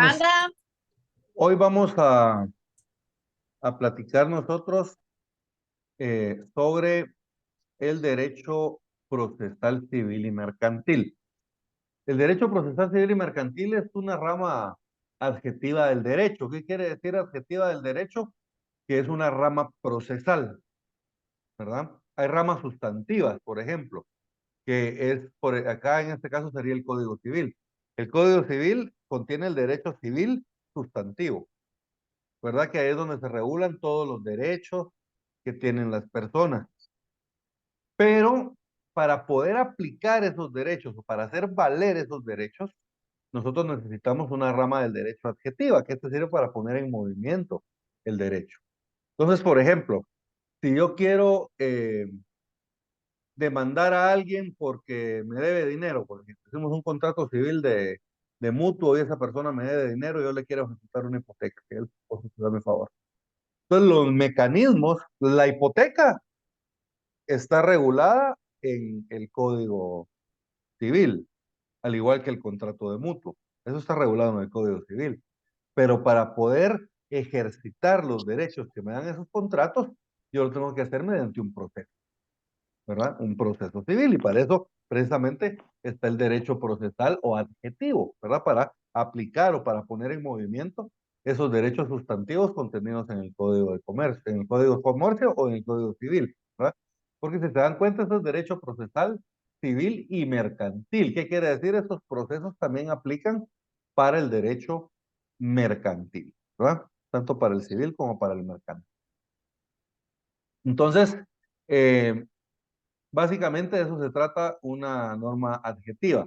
Nos, Anda, hoy vamos a platicar nosotros sobre el derecho procesal civil y mercantil. El derecho procesal civil y mercantil es una rama adjetiva del derecho. ¿Qué quiere decir adjetiva del derecho? Que es una rama procesal, ¿verdad? Hay ramas sustantivas, por ejemplo, que es, por acá en este caso sería el Código Civil. El Código Civil contiene el derecho civil sustantivo, ¿verdad? Que ahí es donde se regulan todos los derechos que tienen las personas. Pero para poder aplicar esos derechos o para hacer valer esos derechos, nosotros necesitamos una rama del derecho adjetiva, que esto sirve para poner en movimiento el derecho. Entonces, por ejemplo, si yo quiero demandar a alguien porque me debe dinero, porque hicimos un contrato civil de mutuo y esa persona me debe dinero y yo le quiero ejecutar una hipoteca, que él puede ejecutar mi favor. Entonces, los mecanismos, la hipoteca está regulada en el Código Civil, al igual que el contrato de mutuo. Eso está regulado en el Código Civil. Pero para poder ejercitar los derechos que me dan esos contratos, yo lo tengo que hacer mediante un proceso, ¿verdad? Un proceso civil. Y para eso, precisamente, está el derecho procesal o adjetivo, ¿verdad? Para aplicar o para poner en movimiento esos derechos sustantivos contenidos en el Código de Comercio, en el Código de Comercio o en el Código Civil, ¿verdad? Porque si se dan cuenta, eso es derecho procesal, civil y mercantil. ¿Qué quiere decir? Estos procesos también aplican para el derecho mercantil, ¿verdad? Tanto para el civil como para el mercantil. Entonces, eh, básicamente de eso se trata una norma adjetiva.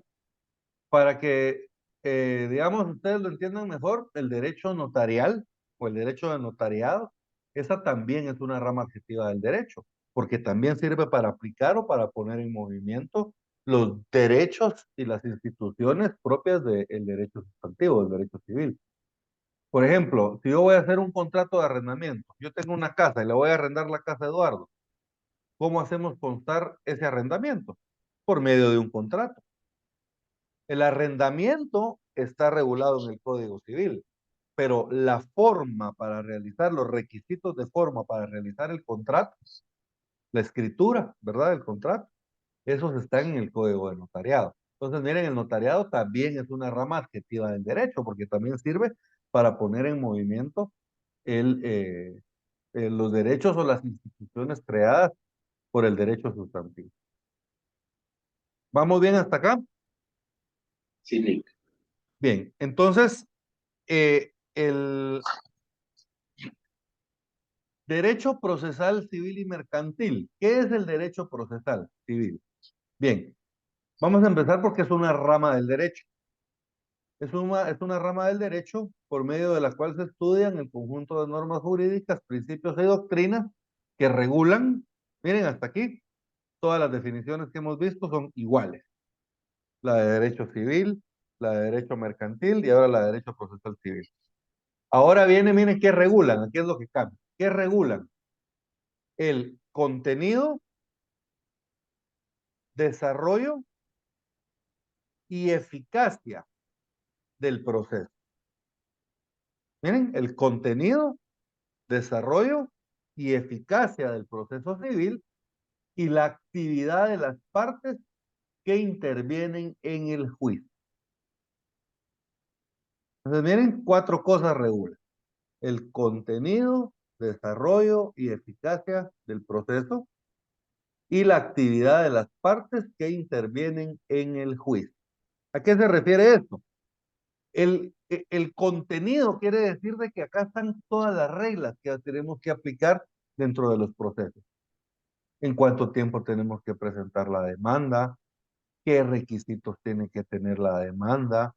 Para que, digamos, ustedes lo entiendan mejor, el derecho notarial o el derecho de notariado, esa también es una rama adjetiva del derecho, porque también sirve para aplicar o para poner en movimiento los derechos y las instituciones propias del derecho sustantivo, del derecho civil. Por ejemplo, si yo voy a hacer un contrato de arrendamiento, yo tengo una casa y le voy a arrendar la casa a Eduardo, ¿cómo hacemos constar ese arrendamiento? Por medio de un contrato. El arrendamiento está regulado en el Código Civil, pero la forma para realizar los requisitos de forma para realizar el contrato, la escritura, ¿verdad? El contrato, esos están en el Código de Notariado. Entonces, miren, el notariado también es una rama adjetiva del derecho, porque también sirve para poner en movimiento el, los derechos o las instituciones creadas por el derecho sustantivo. ¿Vamos bien hasta acá? Sí, Nick. Bien, entonces, el derecho procesal civil y mercantil. ¿Qué es el derecho procesal civil? Bien, vamos a empezar porque es una rama del derecho. Es una rama del derecho por medio de la cual se estudian el conjunto de normas jurídicas, principios y doctrinas que regulan, miren hasta aquí, todas las definiciones que hemos visto son iguales. La de derecho civil, la de derecho mercantil y ahora la de derecho procesal civil. Ahora viene, miren, ¿qué regulan? Aquí es lo que cambia. ¿Qué regulan? El contenido, desarrollo y eficacia del proceso. Miren, el contenido, desarrollo y eficacia del proceso civil y la actividad de las partes que intervienen en el juicio. Entonces, miren, cuatro cosas regulan. El contenido, desarrollo y eficacia del proceso y la actividad de las partes que intervienen en el juicio. ¿A qué se refiere esto? El contenido quiere decir de que acá están todas las reglas que tenemos que aplicar dentro de los procesos. En cuánto tiempo tenemos que presentar la demanda, qué requisitos tiene que tener la demanda,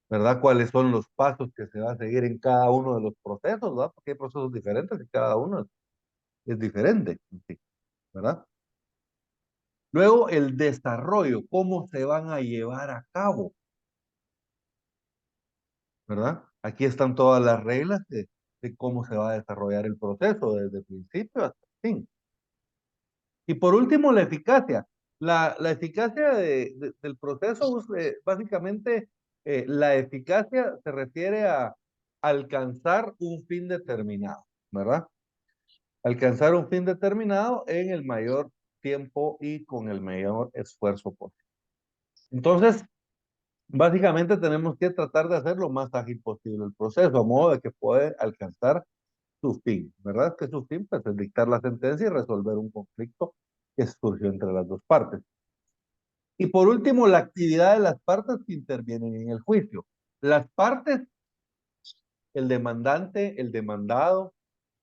¿verdad? Cuáles son los pasos que se va a seguir en cada uno de los procesos, ¿verdad? Porque hay procesos diferentes y cada uno es diferente, sí, ¿verdad? Luego el desarrollo, cómo se van a llevar a cabo, ¿verdad? Aquí están todas las reglas de cómo se va a desarrollar el proceso desde el principio hasta el fin. Y por último, la eficacia. La eficacia del proceso básicamente La eficacia se refiere a alcanzar un fin determinado, ¿verdad? Alcanzar un fin determinado en el mayor tiempo y con el mayor esfuerzo posible. Entonces, básicamente tenemos que tratar de hacer lo más ágil posible el proceso, a modo de que pueda alcanzar su fin, ¿verdad? Que su fin pues, es dictar la sentencia y resolver un conflicto que surgió entre las dos partes. Y por último, la actividad de las partes que intervienen en el juicio. Las partes, el demandante, el demandado,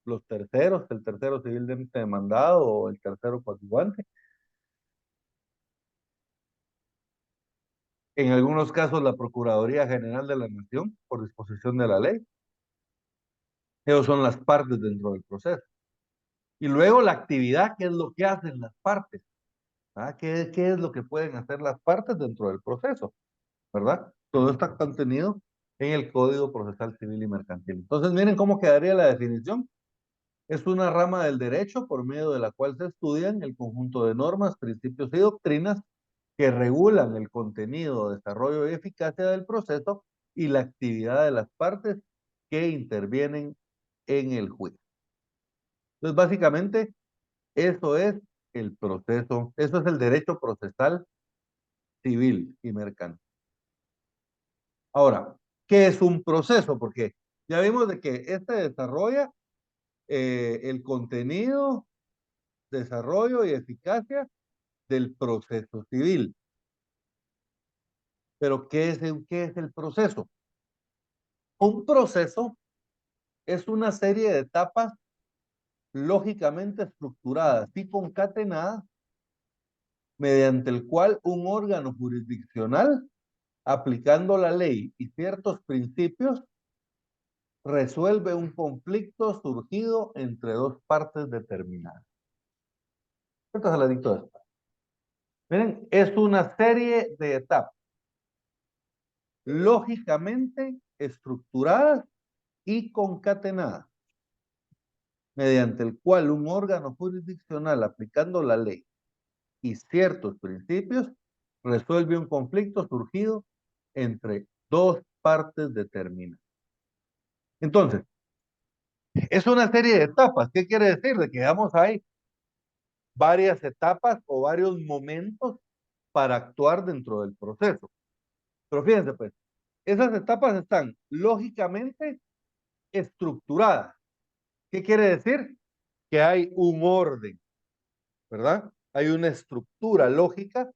los terceros, el tercero civilmente demandado o el tercero coadyuvante. En algunos casos, la Procuraduría General de la Nación, por disposición de la ley. Ellos son las partes dentro del proceso. Y luego la actividad, ¿qué es lo que hacen las partes? ¿Ah? ¿Qué es lo que pueden hacer las partes dentro del proceso? ¿Verdad? Todo está contenido en el Código Procesal Civil y Mercantil. Entonces, miren cómo quedaría la definición. Es una rama del derecho por medio de la cual se estudian el conjunto de normas, principios y doctrinas que regulan el contenido, desarrollo y eficacia del proceso y la actividad de las partes que intervienen en el juicio. Entonces, básicamente, eso es el proceso, eso es el derecho procesal civil y mercantil. Ahora, ¿qué es un proceso? Porque ya vimos de que este desarrolla el contenido, desarrollo y eficacia del proceso civil. Pero ¿qué es el proceso? Un proceso es una serie de etapas lógicamente estructuradas y concatenadas mediante el cual un órgano jurisdiccional, aplicando la ley y ciertos principios, resuelve un conflicto surgido entre dos partes determinadas. Esto se lo dicto después. Miren, es una serie de etapas lógicamente estructuradas y concatenadas, mediante el cual un órgano jurisdiccional aplicando la ley y ciertos principios resuelve un conflicto surgido entre dos partes determinadas. Entonces, es una serie de etapas. ¿Qué quiere decir? De que digamos hay varias etapas o varios momentos para actuar dentro del proceso. Pero fíjense pues, esas etapas están lógicamente estructuradas. ¿Qué quiere decir? Que hay un orden, ¿verdad? Hay una estructura lógica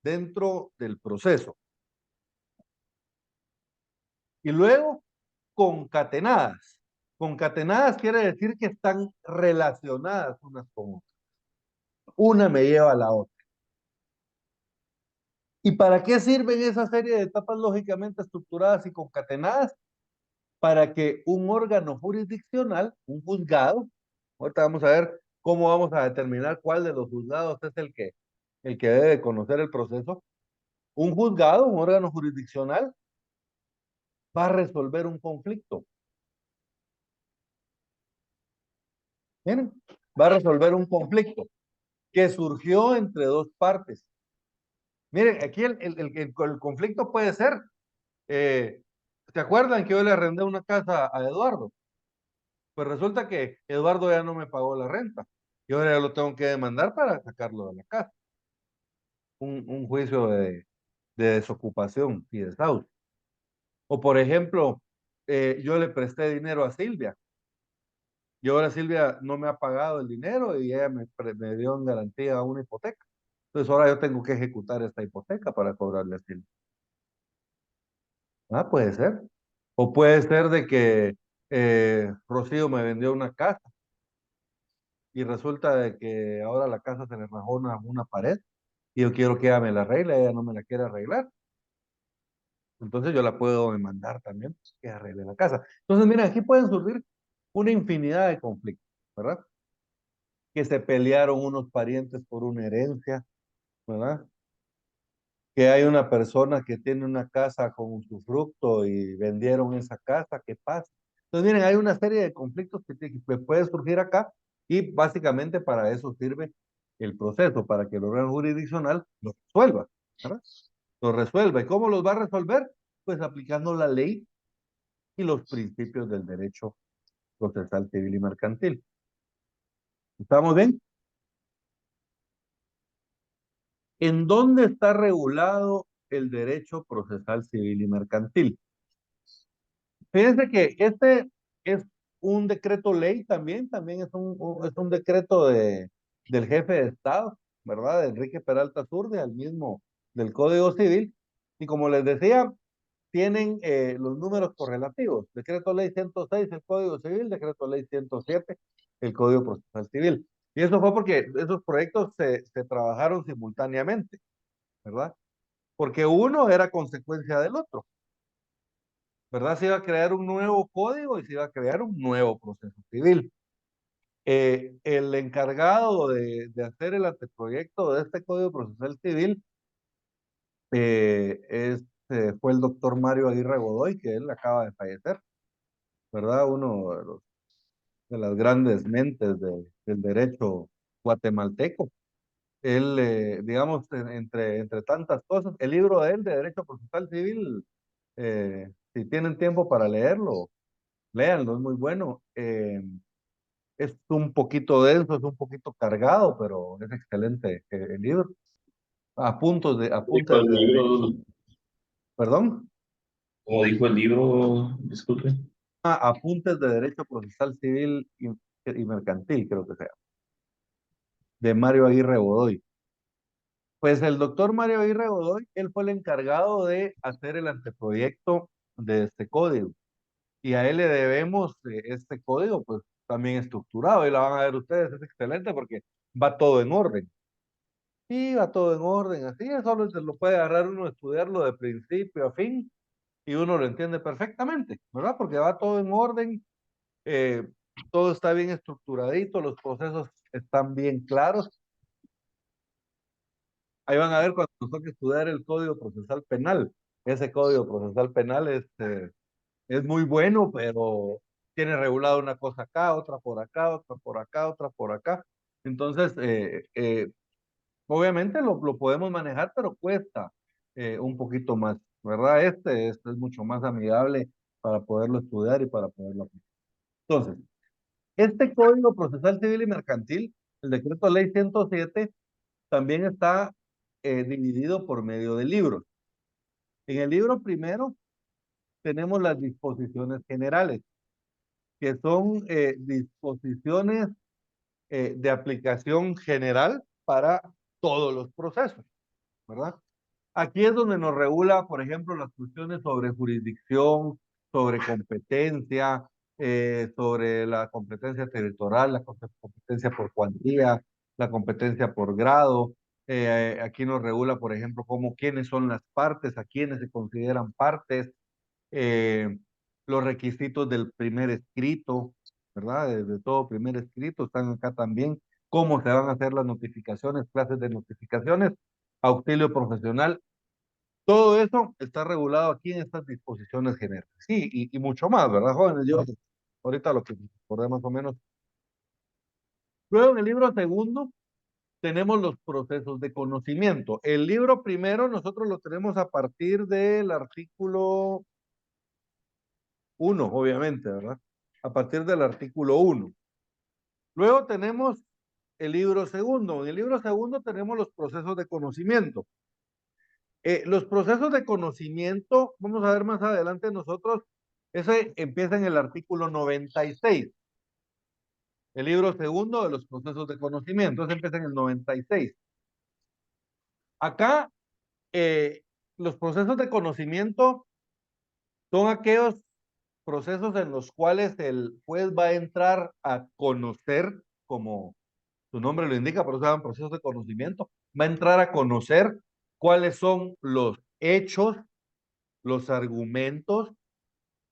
dentro del proceso. Y luego, concatenadas. Concatenadas quiere decir que están relacionadas unas con otras. Una me lleva a la otra. ¿Y para qué sirven esa serie de etapas lógicamente estructuradas y concatenadas? Para que un órgano jurisdiccional, un juzgado, ahorita vamos a ver cómo vamos a determinar cuál de los juzgados es el que debe conocer el proceso. Un juzgado, un órgano jurisdiccional, va a resolver un conflicto. Miren, va a resolver un conflicto que surgió entre dos partes. Miren, aquí el conflicto puede ser, eh, ¿se acuerdan que yo le arrendé una casa a Eduardo? Pues resulta que Eduardo ya no me pagó la renta. Y ahora ya lo tengo que demandar para sacarlo de la casa. Un juicio de desocupación y desahucio. O por ejemplo, yo le presté dinero a Silvia y ahora Silvia no me ha pagado el dinero y ella me dio en garantía una hipoteca. Entonces ahora yo tengo que ejecutar esta hipoteca para cobrarle a Silvia. Ah, puede ser. O puede ser de que Rocío me vendió una casa y resulta de que ahora la casa se le rajó una pared y yo quiero que ella me la arregle, ella no me la quiere arreglar. Entonces yo la puedo demandar también, pues, que arregle la casa. Entonces, miren, aquí pueden surgir una infinidad de conflictos, ¿verdad? Que se pelearon unos parientes por una herencia, ¿verdad? Que hay una persona que tiene una casa con usufructo y vendieron esa casa, ¿qué pasa? Entonces, miren, hay una serie de conflictos que pueden surgir acá y básicamente para eso sirve el proceso, para que el órgano jurisdiccional lo resuelva, ¿verdad? Lo resuelva. ¿Y cómo los va a resolver? pues aplicando la ley y los principios del derecho procesal civil y mercantil. ¿Estamos bien? ¿En dónde está regulado el derecho procesal civil y mercantil? Fíjense que este es un decreto ley también es un decreto del jefe de Estado, ¿verdad? De Enrique Peralta Zurdo, al mismo del Código Civil. Y como les decía, tienen los números correlativos. Decreto ley 106, el Código Civil; decreto ley 107, el Código Procesal Civil. Y eso fue porque esos proyectos se trabajaron simultáneamente, ¿verdad? Porque uno era consecuencia del otro, ¿verdad? Se iba a crear un nuevo código y se iba a crear un nuevo proceso civil. El encargado de hacer el anteproyecto de este Código Procesal Civil fue el doctor Mario Aguirre Godoy, que él acaba de fallecer, ¿verdad? Uno de las grandes mentes del derecho guatemalteco. Él, digamos, entre tantas cosas, el libro de él de Derecho Procesal Civil, si tienen tiempo para leerlo, léanlo, es muy bueno. Es un poquito denso, es un poquito cargado, pero es excelente el libro. Dijo Apuntes el de derecho, libro, perdón, como dijo el libro, disculpe. apuntes de derecho procesal civil y mercantil, creo que sea, de Mario Aguirre Godoy. Pues el doctor Mario Aguirre Godoy, él fue el encargado de hacer el anteproyecto de este código. Y a él le debemos este código, pues también estructurado. Y la van a ver ustedes, es excelente porque va todo en orden. Y va todo en orden, así es, solo se lo puede agarrar uno, estudiarlo de principio a fin, y uno lo entiende perfectamente, ¿verdad? Porque va todo en orden, eh, todo está bien estructuradito, los procesos están bien claros. Ahí van a ver cuando nos toque estudiar el Código Procesal Penal. Ese Código Procesal Penal es muy bueno, pero tiene regulado una cosa acá, otra por acá, otra por acá, otra por acá. Entonces, obviamente lo podemos manejar, pero cuesta un poquito más, ¿verdad? Este es mucho más amigable para poderlo estudiar y para poderlo aplicar. Entonces, este Código Procesal Civil y Mercantil, el Decreto Ley 107, también está dividido por medio de libros. En el libro primero tenemos las disposiciones generales, que son disposiciones de aplicación general para todos los procesos, ¿verdad? Aquí es donde nos regula, por ejemplo, las cuestiones sobre jurisdicción, sobre competencia, sobre la competencia territorial, la competencia por cuantía, la competencia por grado. Aquí nos regula, por ejemplo, quiénes son las partes, a quiénes se consideran partes, eh, los requisitos del primer escrito, ¿verdad? De todo primer escrito están acá también. Cómo se van a hacer las notificaciones, clases de notificaciones, auxilio profesional. Todo eso está regulado aquí en estas disposiciones generales. Sí, y mucho más, ¿verdad, jóvenes? Yo ahorita lo que recordé más o menos. Luego en el libro segundo tenemos los procesos de conocimiento. El libro primero nosotros lo tenemos a partir del artículo 1, obviamente, ¿verdad? A partir del artículo 1. Luego tenemos el libro segundo. En el libro segundo tenemos los procesos de conocimiento. Los procesos de conocimiento, vamos a ver más adelante nosotros, ese empieza en el artículo 96. El libro segundo de los procesos de conocimiento, ese empieza en el 96. Acá, los procesos de conocimiento son aquellos procesos en los cuales el juez va a entrar a conocer, como su nombre lo indica, por eso se llaman procesos de conocimiento, va a entrar a conocer cuáles son los hechos, los argumentos,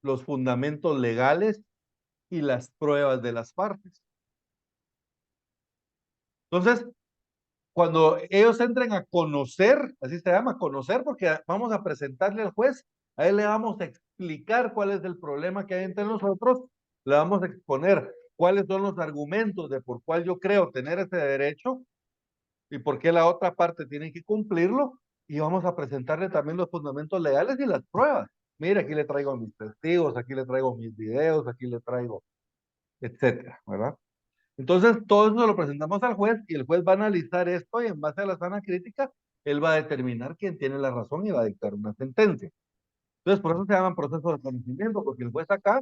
los fundamentos legales y las pruebas de las partes. Entonces, cuando ellos entren a conocer, así se llama, conocer, porque vamos a presentarle al juez, a él le vamos a explicar cuál es el problema que hay entre nosotros, le vamos a exponer cuáles son los argumentos de por cuál yo creo tener ese derecho y por qué la otra parte tiene que cumplirlo, y vamos a presentarle también los fundamentos legales y las pruebas. Mire, aquí le traigo a mis testigos, aquí le traigo mis videos, aquí le traigo, etcétera, ¿verdad? Entonces, todo eso lo presentamos al juez y el juez va a analizar esto y en base a la sana crítica, él va a determinar quién tiene la razón y va a dictar una sentencia. Entonces, por eso se llaman procesos de conocimiento, porque el juez acá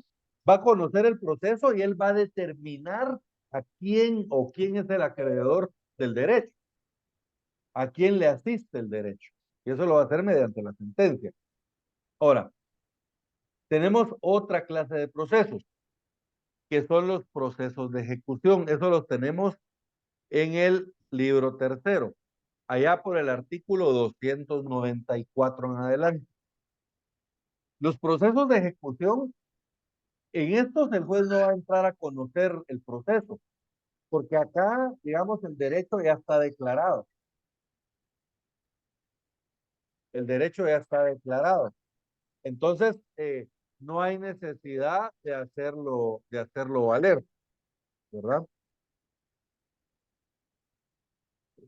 va a conocer el proceso y él va a determinar a quién o quién es el acreedor del derecho, a quién le asiste el derecho. Y eso lo va a hacer mediante la sentencia. Ahora, tenemos otra clase de procesos, que son los procesos de ejecución. Eso los tenemos en el libro tercero, allá por el artículo 294 en adelante. Los procesos de ejecución, en estos el juez no va a entrar a conocer el proceso, porque acá, digamos, el derecho ya está declarado. El derecho ya está declarado. Entonces, no hay necesidad de hacerlo valer, ¿verdad?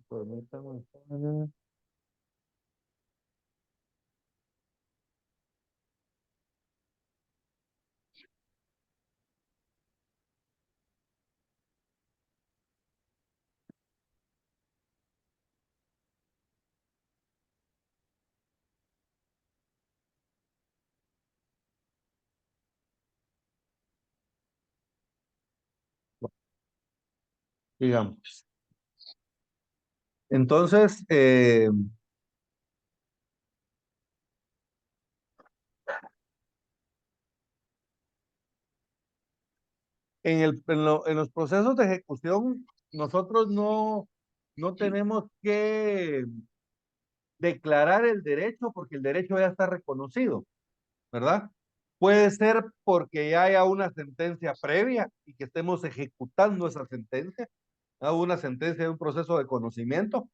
Permítame. Digamos. Entonces, en los procesos de ejecución, nosotros no tenemos que declarar el derecho porque el derecho ya está reconocido, ¿verdad? Puede ser porque ya haya una sentencia previa y que estemos ejecutando esa sentencia, una sentencia de un proceso de conocimiento,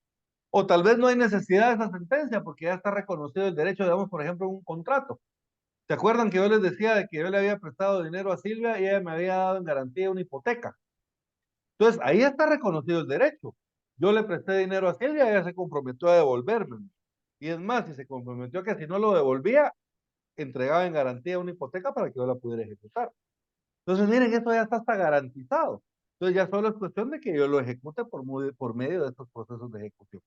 o tal vez no hay necesidad de esa sentencia porque ya está reconocido el derecho, digamos, por ejemplo, en un contrato. ¿Se acuerdan que yo les decía de que yo le había prestado dinero a Silvia y ella me había dado en garantía una hipoteca? Entonces, ahí está reconocido el derecho. Yo le presté dinero a Silvia y ella se comprometió a devolverme. Y es más, si se comprometió que si no lo devolvía, entregaba en garantía una hipoteca para que yo la pudiera ejecutar. Entonces, miren, eso ya está hasta garantizado. Entonces, ya solo es cuestión de que yo lo ejecute por medio de estos procesos de ejecución.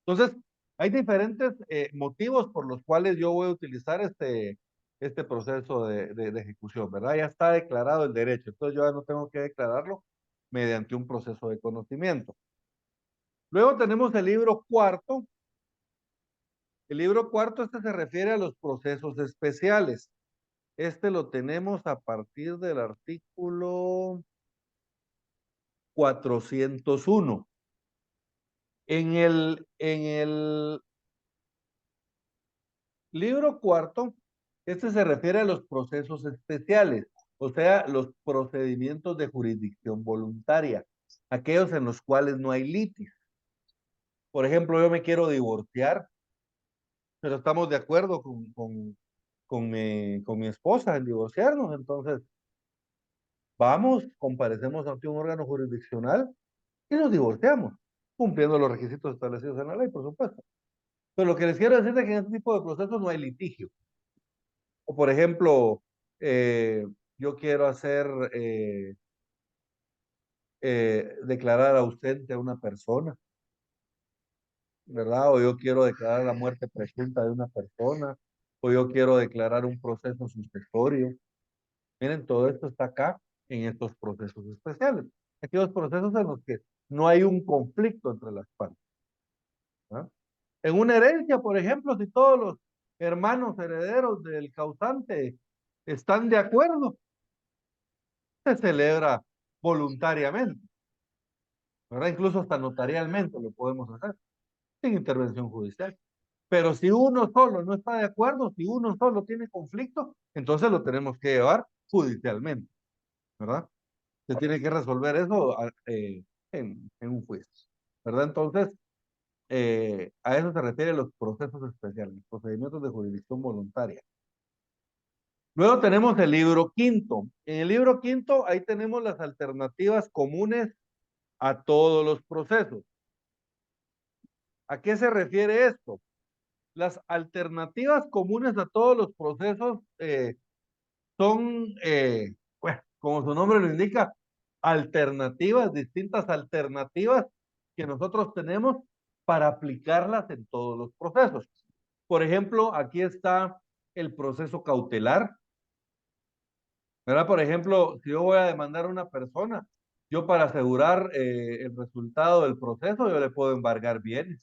Entonces, hay diferentes motivos por los cuales yo voy a utilizar este proceso de ejecución, ¿verdad? Ya está declarado el derecho, entonces yo ya no tengo que declararlo mediante un proceso de conocimiento. Luego tenemos el libro cuarto. El libro cuarto, este se refiere a los procesos especiales. Este lo tenemos a partir del artículo 401. En el libro cuarto, este se refiere a los procesos especiales, o sea, los procedimientos de jurisdicción voluntaria, aquellos en los cuales no hay litis. Por ejemplo, yo me quiero divorciar, pero estamos de acuerdo con mi esposa en divorciarnos, entonces vamos, comparecemos ante un órgano jurisdiccional y nos divorciamos, cumpliendo los requisitos establecidos en la ley, por supuesto. Pero lo que les quiero decir es que en este tipo de procesos no hay litigio. O por ejemplo, eh, yo quiero declarar ausente a una persona, ¿verdad? O yo quiero declarar la muerte presunta de una persona, o yo quiero declarar un proceso sucesorio. Miren, todo esto está acá en estos procesos especiales. Aquellos procesos en los que no hay un conflicto entre las partes, ¿verdad? En una herencia, por ejemplo, si todos los hermanos herederos del causante están de acuerdo, se celebra voluntariamente, ¿verdad? Incluso hasta notarialmente lo podemos hacer, sin intervención judicial. Pero si uno solo no está de acuerdo, si uno solo tiene conflicto, entonces lo tenemos que llevar judicialmente, ¿verdad? Se tiene que resolver eso en un juicio, ¿verdad? Entonces, a eso se refiere los procesos especiales, los procedimientos de jurisdicción voluntaria. Luego tenemos el libro quinto. En el libro quinto, ahí tenemos las alternativas comunes a todos los procesos. ¿A qué se refiere esto? Las alternativas comunes a todos los procesos son, bueno, como su nombre lo indica, alternativas, distintas alternativas que nosotros tenemos para aplicarlas en todos los procesos. Por ejemplo, aquí está el proceso cautelar, ¿verdad? Por ejemplo, si yo voy a demandar a una persona, yo para asegurar el resultado del proceso, yo le puedo embargar bienes,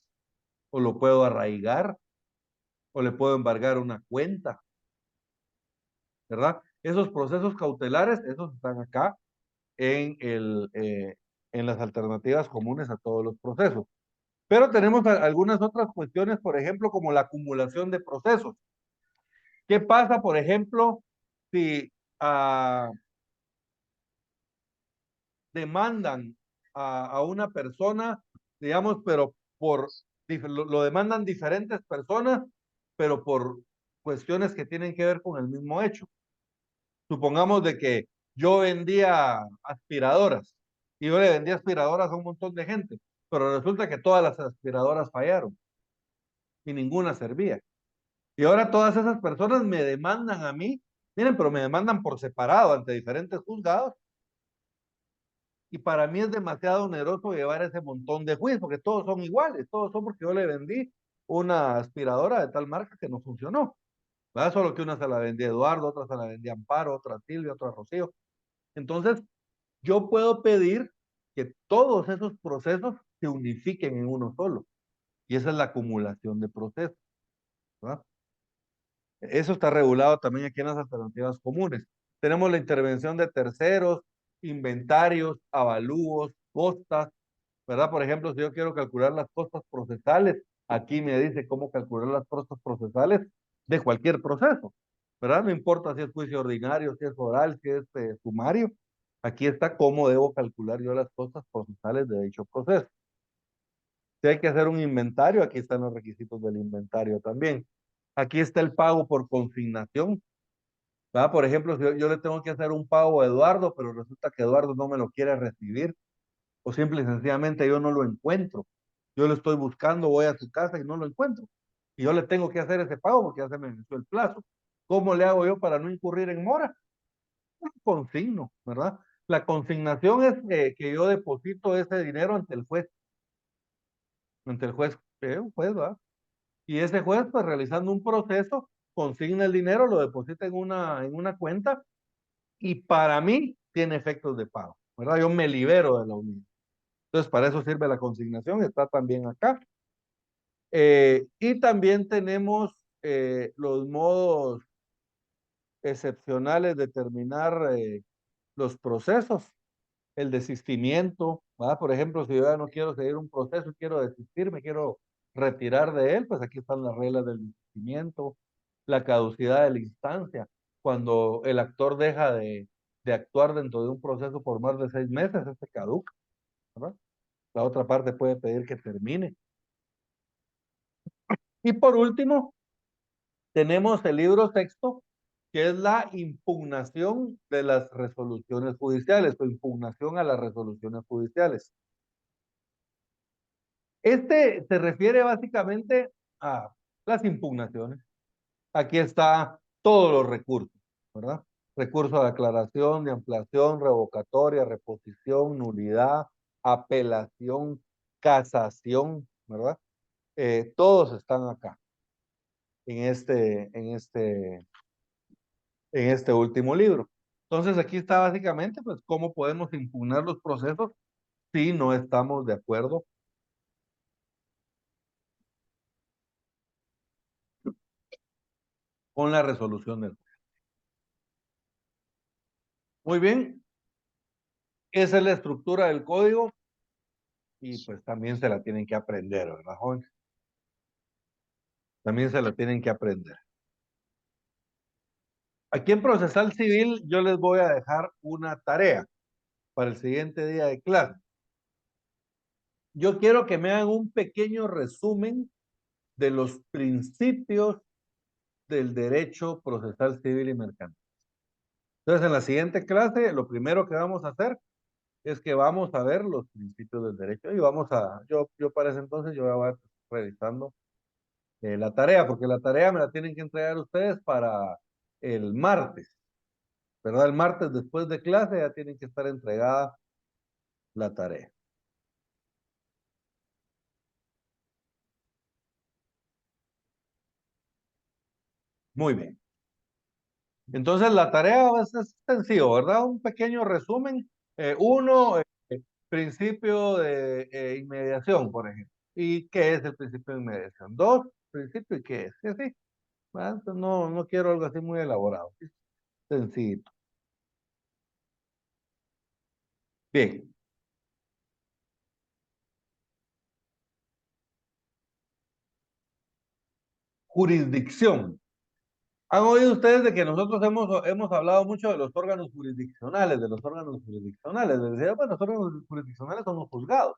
o lo puedo arraigar, o le puedo embargar una cuenta, ¿verdad? Esos procesos cautelares, esos están acá en las alternativas comunes a todos los procesos. Pero tenemos algunas otras cuestiones, por ejemplo, como la acumulación de procesos. ¿Qué pasa, por ejemplo, si demandan a una persona, digamos, pero lo demandan diferentes personas, pero por cuestiones que tienen que ver con el mismo hecho? Supongamos de que yo vendía aspiradoras y yo le vendía aspiradoras a un montón de gente, pero resulta que todas las aspiradoras fallaron y ninguna servía. Y ahora todas esas personas me demandan a mí, miren, pero me demandan por separado ante diferentes juzgados, y para mí es demasiado oneroso llevar ese montón de juicios, porque todos son iguales, todos son porque yo le vendí una aspiradora de tal marca que no funcionó, ¿verdad? Solo que una se la vendía a Eduardo, otra se la vendía a Amparo, otra a Silvia, otra a Rocío. Entonces, yo puedo pedir que todos esos procesos se unifiquen en uno solo. Y esa es la acumulación de procesos, ¿verdad? Eso está regulado también aquí en las alternativas comunes. Tenemos la intervención de terceros, inventarios, avalúos, costas, ¿verdad? Por ejemplo, si yo quiero calcular las costas procesales, aquí me dice cómo calcular las costas procesales de cualquier proceso, ¿verdad? No importa si es juicio ordinario, si es oral, si es sumario. Aquí está cómo debo calcular yo las costas procesales de dicho proceso. Si hay que hacer un inventario, aquí están los requisitos del inventario también. Aquí está el pago por consignación, ¿verdad? Por ejemplo, si yo le tengo que hacer un pago a Eduardo, pero resulta que Eduardo no me lo quiere recibir, o simple y sencillamente yo no lo encuentro. Yo lo estoy buscando, voy a su casa y no lo encuentro. Y yo le tengo que hacer ese pago porque ya se me venció el plazo. ¿Cómo le hago yo para no incurrir en mora? Consigno, ¿verdad? La consignación es que yo deposito ese dinero ante el juez, un juez, ¿verdad? Y ese juez, pues realizando un proceso, consigna el dinero, lo deposita en una cuenta y para mí tiene efectos de pago, ¿verdad? Yo me libero de la unión. Entonces, para eso sirve la consignación, está también acá. Y también tenemos los modos excepcionales de terminar los procesos, el desistimiento, ¿verdad? Por ejemplo, si yo ya no quiero seguir un proceso, quiero desistir, me quiero retirar de él, pues aquí están las reglas del desistimiento, la caducidad de la instancia, cuando el actor deja de actuar dentro de un proceso por más de 6 meses, este caduca, ¿verdad? La otra parte puede pedir que termine. Y por último, tenemos el libro sexto, que es la impugnación de las resoluciones judiciales o impugnación a las resoluciones judiciales. Este se refiere básicamente a las impugnaciones. Aquí está todos los recursos, ¿verdad? Recurso de aclaración, de ampliación, revocatoria, reposición, nulidad, apelación, casación, ¿verdad? Todos están acá en este último libro. Entonces aquí está básicamente pues cómo podemos impugnar los procesos si no estamos de acuerdo con la resolución del juez. Muy bien, esa es la estructura del código y pues también se la tienen que aprender, ¿verdad, jóvenes? También se la tienen que aprender. Aquí en Procesal Civil yo les voy a dejar una tarea para el siguiente día de clase. Yo quiero que me hagan un pequeño resumen de los principios del derecho procesal civil y mercantil. Entonces, en la siguiente clase, lo primero que vamos a hacer es que vamos a ver los principios del derecho y yo para ese entonces yo voy a estar revisando la tarea, porque la tarea me la tienen que entregar ustedes para el martes, ¿verdad? El martes después de clase ya tienen que estar entregada la tarea. Muy bien. Entonces la tarea va a ser sencillo, ¿verdad? Un pequeño resumen. Uno, principio de inmediación, por ejemplo. ¿Y qué es el principio de inmediación? Dos, principio y qué es. Sí, sí. ¿Verdad? Entonces, no, no quiero algo así muy elaborado. ¿Sí? Sencillito. Bien. Jurisdicción. ¿Han oído ustedes de que nosotros hemos hablado mucho de los órganos jurisdiccionales, de los órganos jurisdiccionales? Les decía, bueno, los órganos jurisdiccionales son los juzgados,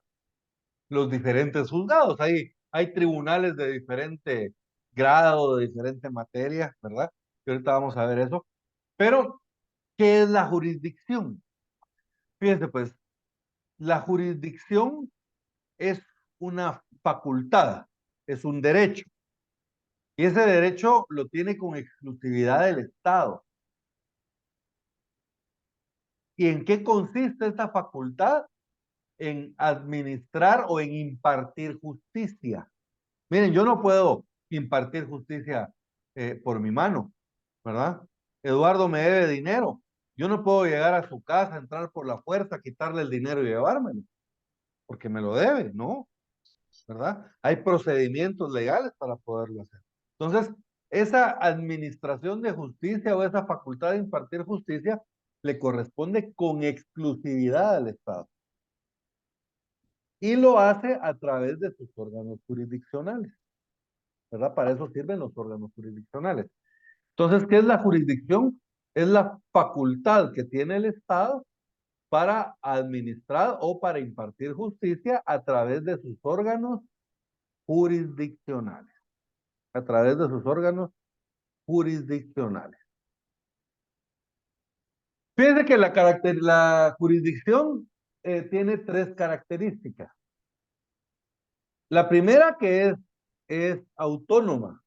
los diferentes juzgados. Hay tribunales de diferente grado, de diferente materia, ¿verdad? Y ahorita vamos a ver eso. Pero, ¿qué es la jurisdicción? Fíjense, pues, la jurisdicción es una facultad, es un derecho. Y ese derecho lo tiene con exclusividad del Estado. ¿Y en qué consiste esta facultad? En administrar o en impartir justicia. Miren, yo no puedo impartir justicia por mi mano, ¿verdad? Eduardo me debe dinero. Yo no puedo llegar a su casa, entrar por la puerta, quitarle el dinero y llevármelo, porque me lo debe, ¿no? ¿Verdad? Hay procedimientos legales para poderlo hacer. Entonces, esa administración de justicia o esa facultad de impartir justicia le corresponde con exclusividad al Estado. Y lo hace a través de sus órganos jurisdiccionales, ¿verdad? Para eso sirven los órganos jurisdiccionales. Entonces, ¿qué es la jurisdicción? Es la facultad que tiene el Estado para administrar o para impartir justicia a través de sus órganos jurisdiccionales. A través de sus órganos jurisdiccionales. Fíjense que la jurisdicción tiene tres características. La primera es autónoma.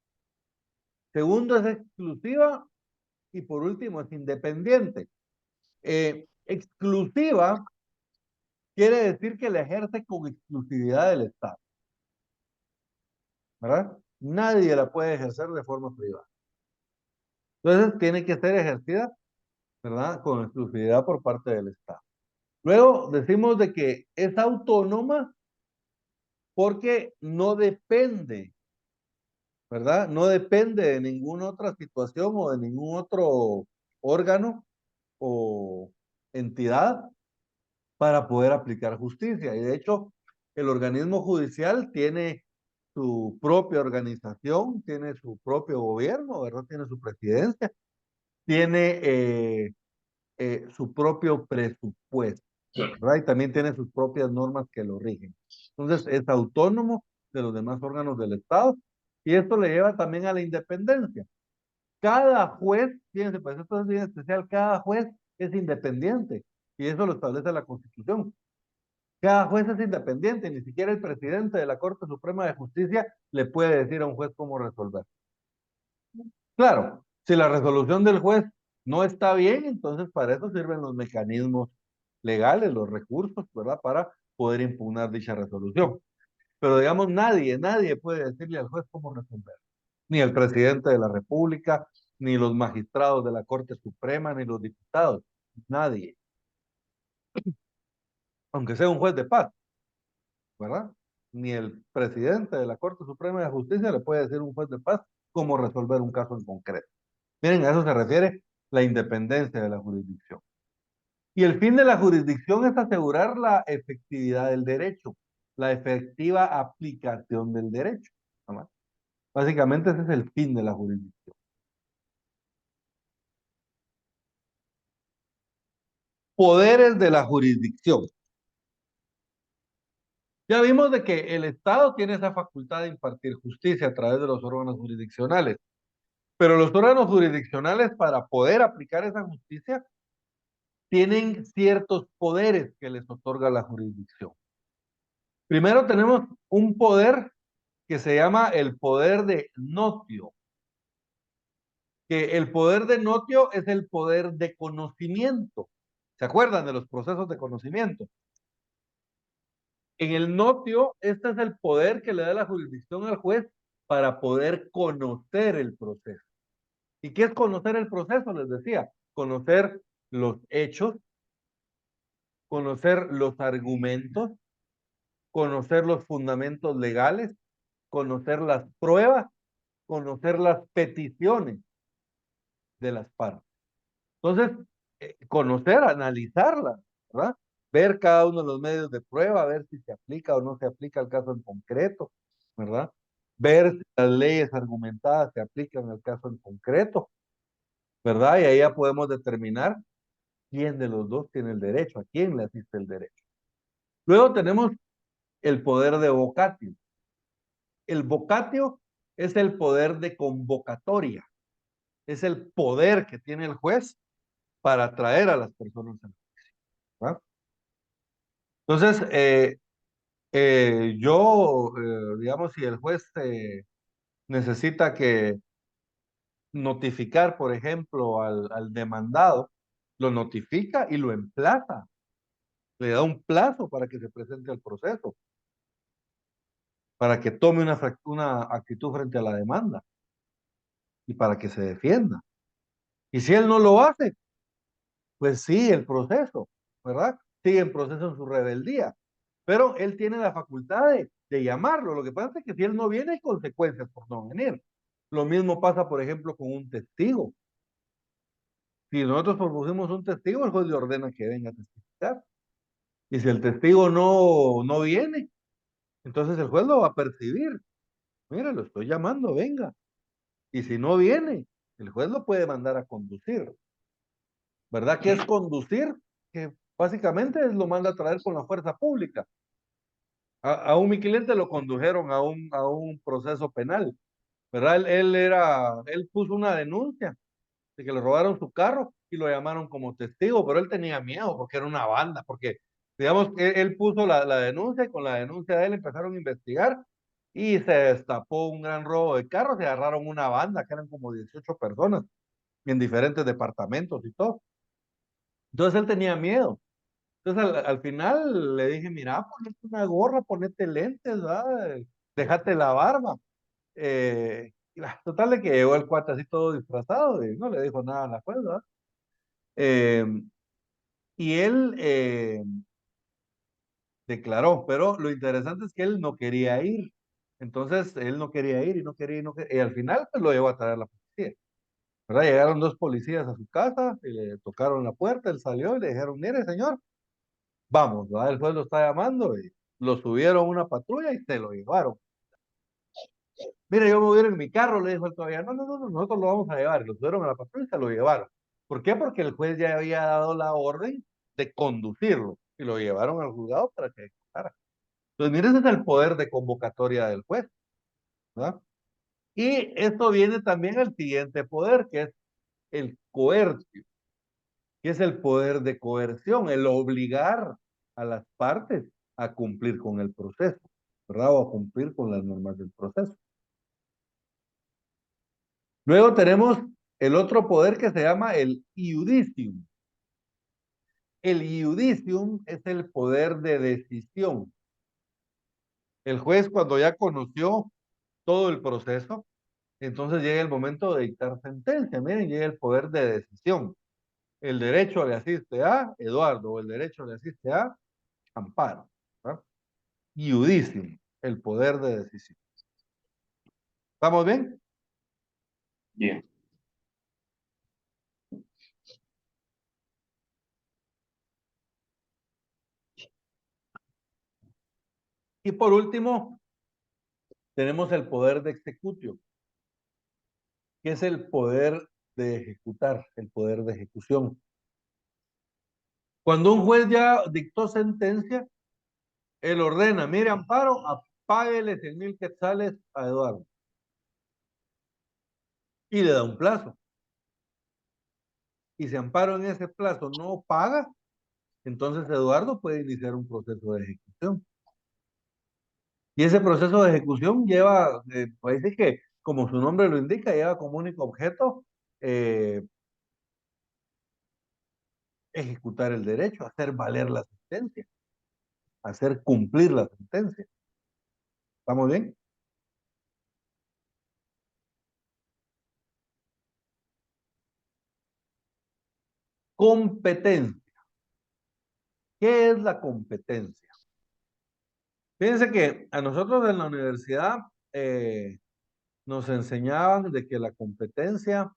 Segundo es exclusiva y por último es independiente. Exclusiva quiere decir que la ejerce con exclusividad del Estado, ¿verdad? Nadie la puede ejercer de forma privada. Entonces tiene que ser ejercida, ¿verdad? Con exclusividad por parte del Estado. Luego decimos de que es autónoma porque no depende, ¿verdad? No depende de ninguna otra situación o de ningún otro órgano o entidad para poder aplicar justicia. Y de hecho, el organismo judicial tiene su propia organización, tiene su propio gobierno, ¿verdad? Tiene su presidencia, tiene su propio presupuesto, ¿verdad? Y también tiene sus propias normas que lo rigen. Entonces, es autónomo de los demás órganos del Estado y esto le lleva también a la independencia. Cada juez, fíjense, pues esto es bien especial, cada juez es independiente y eso lo establece la Constitución. Cada juez es independiente, ni siquiera el presidente de la Corte Suprema de Justicia le puede decir a un juez cómo resolver. Claro, si la resolución del juez no está bien, entonces para eso sirven los mecanismos legales, los recursos, ¿verdad? Para poder impugnar dicha resolución. Pero digamos, nadie puede decirle al juez cómo resolver. Ni el presidente de la República, ni los magistrados de la Corte Suprema, ni los diputados. Nadie. Aunque sea un juez de paz, ¿verdad? Ni el presidente de la Corte Suprema de Justicia le puede decir a un juez de paz cómo resolver un caso en concreto. Miren, a eso se refiere la independencia de la jurisdicción. Y el fin de la jurisdicción es asegurar la efectividad del derecho, la efectiva aplicación del derecho, ¿no? Básicamente ese es el fin de la jurisdicción. Poderes de la jurisdicción. Ya vimos de que el Estado tiene esa facultad de impartir justicia a través de los órganos jurisdiccionales, pero los órganos jurisdiccionales para poder aplicar esa justicia tienen ciertos poderes que les otorga la jurisdicción. Primero tenemos un poder que se llama el poder de notio. Que el poder de notio es el poder de conocimiento. ¿Se acuerdan de los procesos de conocimiento? En el notio, este es el poder que le da la jurisdicción al juez para poder conocer el proceso. ¿Y qué es conocer el proceso? Les decía, conocer los hechos, conocer los argumentos, conocer los fundamentos legales, conocer las pruebas, conocer las peticiones de las partes. Entonces, conocer, analizarla, ¿verdad? Ver cada uno de los medios de prueba, ver si se aplica o no se aplica al caso en concreto, ¿verdad? Ver si las leyes argumentadas se aplican al caso en concreto, ¿verdad? Y ahí ya podemos determinar quién de los dos tiene el derecho, a quién le asiste el derecho. Luego tenemos el poder de vocatio. El vocatio es el poder de convocatoria, es el poder que tiene el juez para atraer a las personas al juicio, ¿verdad? Entonces, digamos, si el juez necesita que notificar, por ejemplo, al demandado, lo notifica y lo emplaza, le da un plazo para que se presente al proceso, para que tome una actitud frente a la demanda y para que se defienda. Y si él no lo hace, pues sigue el proceso, ¿verdad? Sigue el proceso en su rebeldía. Pero él tiene la facultad de llamarlo. Lo que pasa es que si él no viene, hay consecuencias por no venir. Lo mismo pasa, por ejemplo, con un testigo. Si nosotros propusimos un testigo, el juez le ordena que venga a testificar. Y si el testigo no viene, entonces el juez lo va a percibir. Mira, lo estoy llamando, venga. Y si no viene, el juez lo puede mandar a conducir. ¿Verdad? ¿Qué es conducir? Que básicamente es lo manda a traer con la fuerza pública. A un mi cliente lo condujeron a un proceso penal, ¿verdad? Él puso una denuncia de que le robaron su carro y lo llamaron como testigo, pero él tenía miedo porque era una banda, porque digamos que él puso la denuncia y con la denuncia de él empezaron a investigar y se destapó un gran robo de carros, se agarraron una banda que eran como 18 personas en diferentes departamentos y todo. Entonces él tenía miedo. Entonces al final le dije, mira, ponete una gorra, ponete lentes, ¿verdad? Déjate la barba. Total de que llegó el cuate así todo disfrazado y no le dijo nada a la juez, ¿verdad? Eh, y él declaró, pero lo interesante es que él no quería ir. Entonces él no quería ir y no quería ir, no quería, y al final pues lo llevó a traer la policía, ¿verdad? Llegaron dos policías a su casa y le tocaron la puerta, él salió y le dijeron, mire señor, vamos, ¿verdad? El juez lo está llamando y lo subieron a una patrulla y se lo llevaron. Mire, yo me voy a ir en mi carro, le dijo él todavía. No, no, no, no, nosotros lo vamos a llevar. Y lo subieron a la patrulla y se lo llevaron. ¿Por qué? Porque el juez ya había dado la orden de conducirlo y lo llevaron al juzgado para que ejecutara. Entonces, mire, ese es el poder de convocatoria del juez, ¿verdad? Y esto viene también al siguiente poder, que es el coercio, que es el poder de coerción, el obligar a las partes a cumplir con el proceso, ¿verdad? O a cumplir con las normas del proceso. Luego tenemos el otro poder que se llama el iudicium. El iudicium es el poder de decisión. El juez cuando ya conoció todo el proceso, entonces llega el momento de dictar sentencia. Miren, llega el poder de decisión. El derecho le asiste a Eduardo, o el derecho le asiste a Amparo, ¿verdad? Iudicium, el poder de decisión. ¿Estamos bien? Bien. Y por último, tenemos el poder de executio, que es el poder de ejecutar, el poder de ejecución. Cuando un juez ya dictó sentencia, él ordena, mire, Amparo, apáguele 100,000 quetzales a Eduardo. Y le da un plazo. Y si Amparo en ese plazo no paga, entonces Eduardo puede iniciar un proceso de ejecución. Y ese proceso de ejecución lleva, parece que, como su nombre lo indica, lleva como único objeto eh, ejecutar el derecho, hacer valer la sentencia, hacer cumplir la sentencia. ¿Estamos bien? Competencia. ¿Qué es la competencia? Fíjense que a nosotros en la universidad nos enseñaban de que la competencia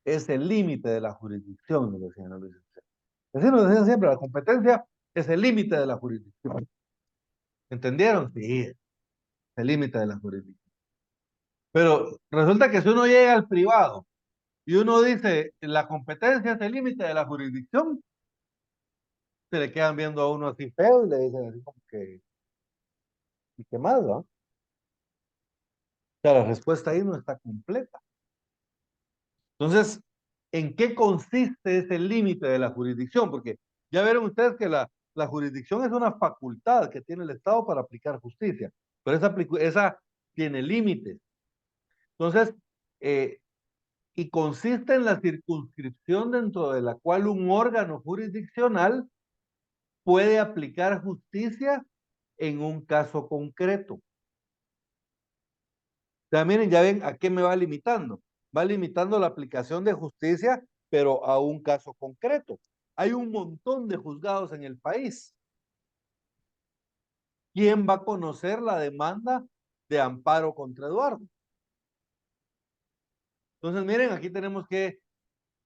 es el límite de la jurisdicción, nos decían los licenciados. Así nos decían siempre, la competencia es el límite de la jurisdicción. ¿Entendieron? Sí, es el límite de la jurisdicción. Pero resulta que si uno llega al privado y uno dice la competencia es el límite de la jurisdicción, se le quedan viendo a uno así feo y le dicen así como que, ¿y qué más, no? O sea, la respuesta ahí no está completa. Entonces, ¿en qué consiste ese límite de la jurisdicción? Porque ya vieron ustedes que la jurisdicción es una facultad que tiene el Estado para aplicar justicia, pero esa tiene límites. Entonces, eh, y consiste en la circunscripción dentro de la cual un órgano jurisdiccional puede aplicar justicia en un caso concreto. O sea, miren, ya ven a qué me va limitando. Va limitando la aplicación de justicia, pero a un caso concreto. Hay un montón de juzgados en el país. ¿Quién va a conocer la demanda de amparo contra Eduardo? Entonces, miren, aquí tenemos que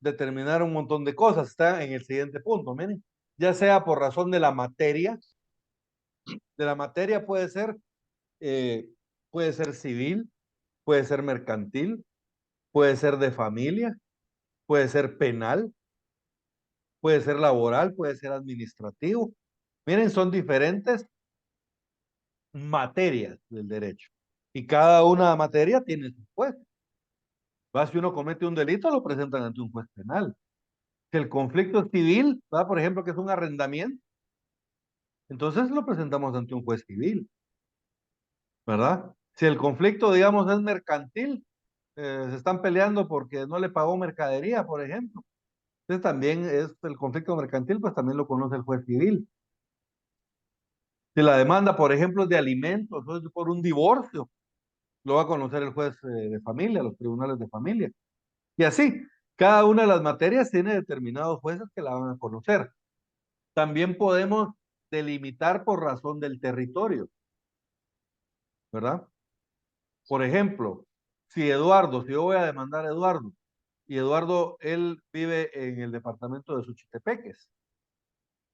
determinar un montón de cosas. Está en el siguiente punto, miren. Ya sea por razón de la materia eh, puede ser civil, puede ser mercantil, puede ser de familia, puede ser penal, puede ser laboral, puede ser administrativo. Miren, son diferentes materias del derecho. Y cada una materia tiene su juez. ¿Va? Si uno comete un delito, lo presentan ante un juez penal. Si el conflicto es civil, ¿va? Por ejemplo, que es un arrendamiento, entonces lo presentamos ante un juez civil, ¿verdad? Si el conflicto, digamos, es mercantil, se están peleando porque no le pagó mercadería, por ejemplo. Entonces también es el conflicto mercantil, pues también lo conoce el juez civil. Si la demanda, por ejemplo, es de alimentos o es por un divorcio, lo va a conocer el juez de familia, los tribunales de familia. Y así, cada una de las materias tiene determinados jueces que la van a conocer. También podemos delimitar por razón del territorio, ¿verdad? Por ejemplo, si yo voy a demandar a Eduardo, y Eduardo, él vive en el departamento de Suchitepeques,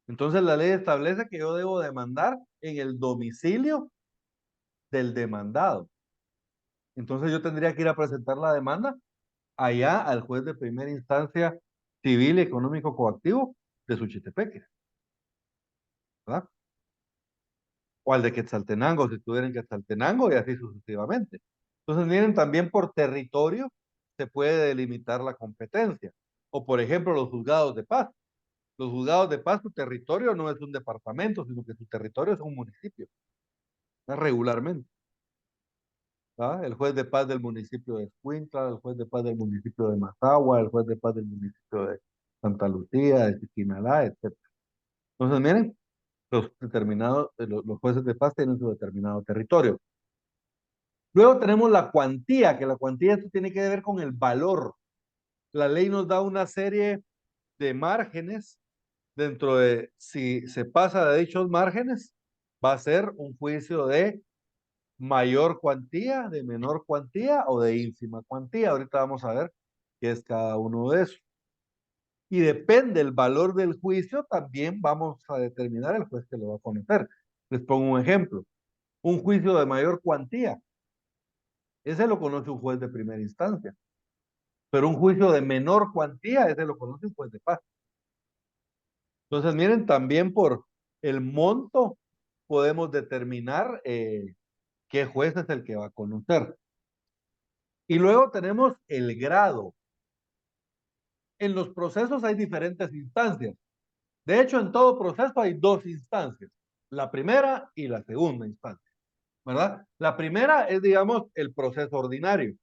entonces la ley establece que yo debo demandar en el domicilio del demandado. Entonces yo tendría que ir a presentar la demanda allá al juez de primera instancia civil y económico coactivo de Suchitepeques, ¿verdad? O al de Quetzaltenango, si estuviera en Quetzaltenango, y así sucesivamente. Entonces, miren, también por territorio se puede delimitar la competencia. O, por ejemplo, los juzgados de paz. Los juzgados de paz, su territorio no es un departamento, sino que su territorio es un municipio, ¿verdad? Regularmente. ¿Verdad? El juez de paz del municipio de Escuintla, el juez de paz del municipio de Mazagua, el juez de paz del municipio de Santa Lucía, de Chiquinalá, etc. Entonces, miren, los jueces de paz tienen su determinado territorio. Luego tenemos la cuantía, que la cuantía esto tiene que ver con el valor. La ley nos da una serie de márgenes dentro de, si se pasa de dichos márgenes, va a ser un juicio de mayor cuantía, de menor cuantía o de ínfima cuantía. Ahorita vamos a ver qué es cada uno de esos. Y depende del valor del juicio, también vamos a determinar el juez que lo va a conocer. Les pongo un ejemplo. Un juicio de mayor cuantía, ese lo conoce un juez de primera instancia. Pero un juicio de menor cuantía, ese lo conoce un juez de paz. Entonces, miren, también por el monto podemos determinar qué juez es el que va a conocer. Y luego tenemos el grado. En los procesos hay diferentes instancias. De hecho, en todo proceso hay dos instancias, la primera y la segunda instancia. ¿verdad? La primera es, digamos, el proceso ordinario.